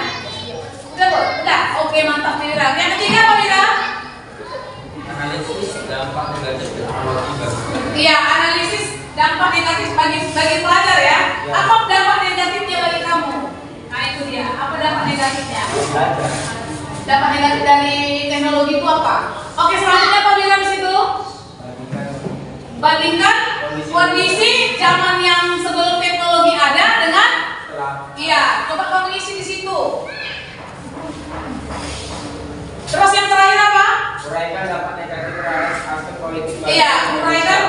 Udah bu? Udah? Oke, mantap Mira. Yang ketiga apa Mira? Analisis dampak negatif teknologi bagi. Iya, analisis dampak negatif bagi pelajar ya. Apa dampak negatifnya bagi kamu? Nah itu dia. Apa dampak negatifnya? Dampak negatif dari teknologi itu apa? Oke, selanjutnya apa Mira di situ? Bandingkan kondisi zaman yang sebelum teknologi ada dengan iya, coba kamu isi di situ. Terus yang terakhir apa? Uraikan dampak negatif terhadap aspek politik. Iya, uraikan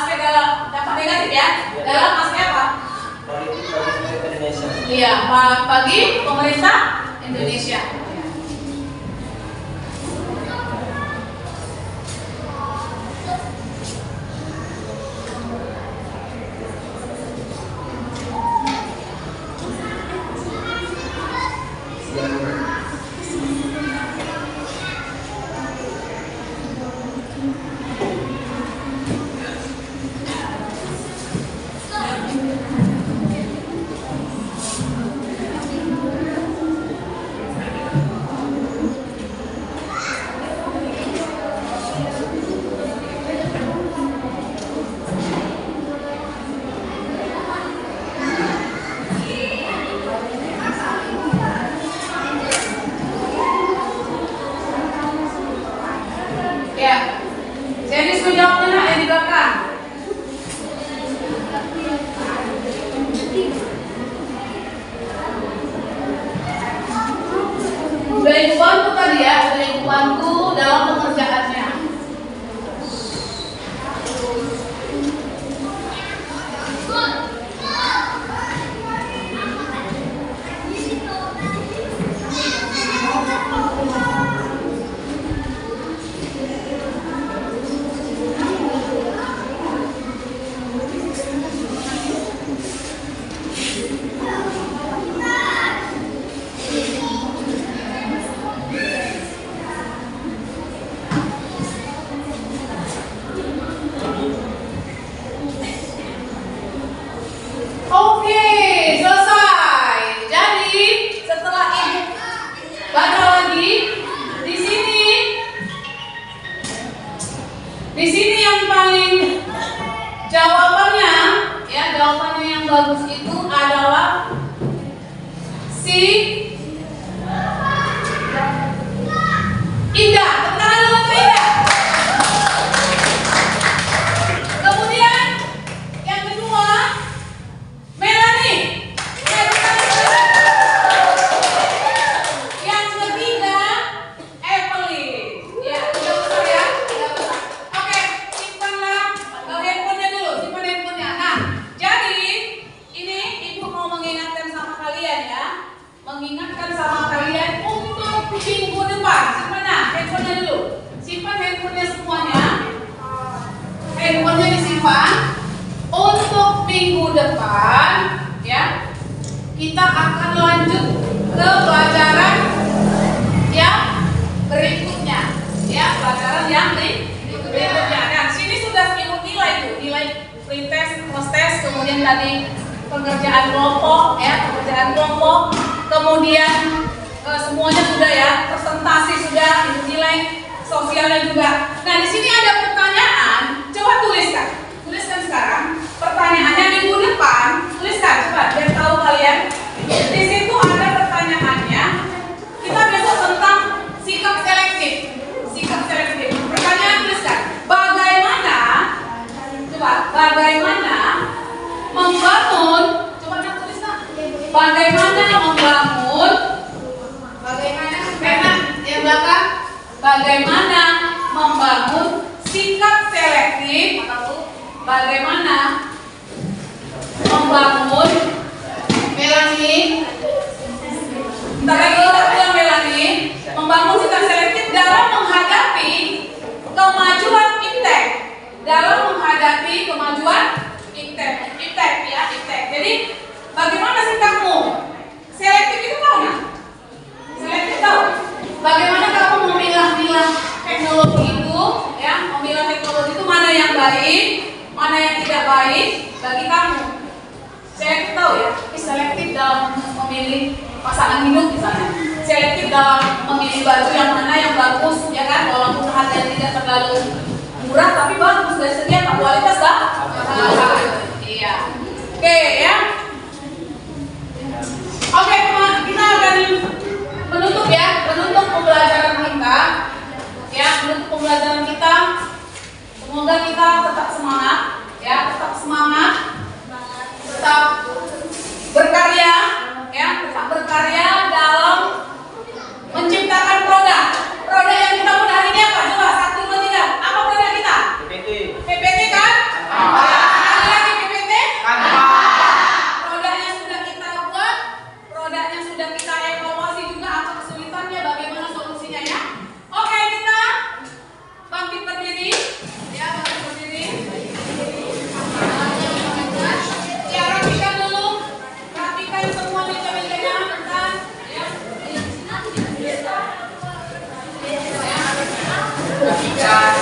aspek dalam dampak negatif ya. Dalam aspek apa? Politik bagi pemerintah Indonesia. Iya, bagi pemerintah Indonesia. Ya, jadi menjawabnya nak yang di belakang. Udah ibu bantu tadi ya, udah ibu bantu dalam pengerjaannya. Oke, selesai. Jadi setelah ibu baca lagi di sini yang paling jawabannya ya, jawabannya yang bagus itu adalah si Indah. Tangan dulu untuk Indah. Kemudian yang kedua Melanie. Yang ketiga Evelyn. Ya, udah besar ya, udah besar. Oke, simpanlah handphonenya dulu, simpan handphonenya. Nah, jadi ini ibu mau mengingatkan sama kalian ya, mengingatkan sama kalian untuk minggu depan. Simpan handphonenya dulu, simpan handphonenya semuanya. Handphonenya disimpan. Untuk minggu depan ya, kita akan lanjut ke pelajaran yang berikutnya ya, pelajaran yang berikutnya. Nah, sini sudah ibu nilai tuh, nilai pretest, post test, kemudian tadi pengerjaan kelompok ya, pengerjaan kelompok, kemudian semuanya sudah ya, presentasi sudah, ibu nilai sosialnya juga. Nah, di sini ada pertanyaan, coba tuliskan sekarang pertanyaannya minggu depan, tuliskan coba biar tahu kalian. Di situ ada pertanyaannya. Kita besok tentang sikap selektif. Pertanyaan tuliskan. Bagaimana membangun? Coba kita tuliskan. Bagaimana membangun? Yang belakang. Bagaimana membangun sikap selektif? Bagaimana membangun Melanie? Bentar lagi kita pulang Melanie. Membangun sikap selektif dalam menghadapi kemajuan iptek. Dalam menghadapi kemajuan iptek ya, iptek. Jadi baik, mana yang tidak baik bagi kamu. Saya tahu ya, selektif dalam memilih pasangan hidup misalnya, selektif dalam memilih baju yang mana yang bagus, ya kan, walaupun harganya tidak terlalu murah tapi bagus dari segi kualitas dah. Iya. Oke ya. Oke, kita akan menutup ya, menutup pembelajaran kita. Ya, menutup pembelajaran kita. Semoga kita tetap semangat, ya, tetap semangat, tetap berkarya, ya, tetap berkarya dalam menciptakan produk. Produk yang kita buat hari ini apa? Coba 1, 2, 3. Apa produk kita? PPT. PPT kan? Ada lagi PPT? Produk yang sudah kita buat, produk yang sudah kita evaluasi juga apa kesulitannya, bagaimana solusinya ya. Oke, kita bangkit berdiri. Ya, bangkit berdiri. Ya, rapikan dulu. Rapikan semua meja-mejanya. Bentar. Ya. Rapikan.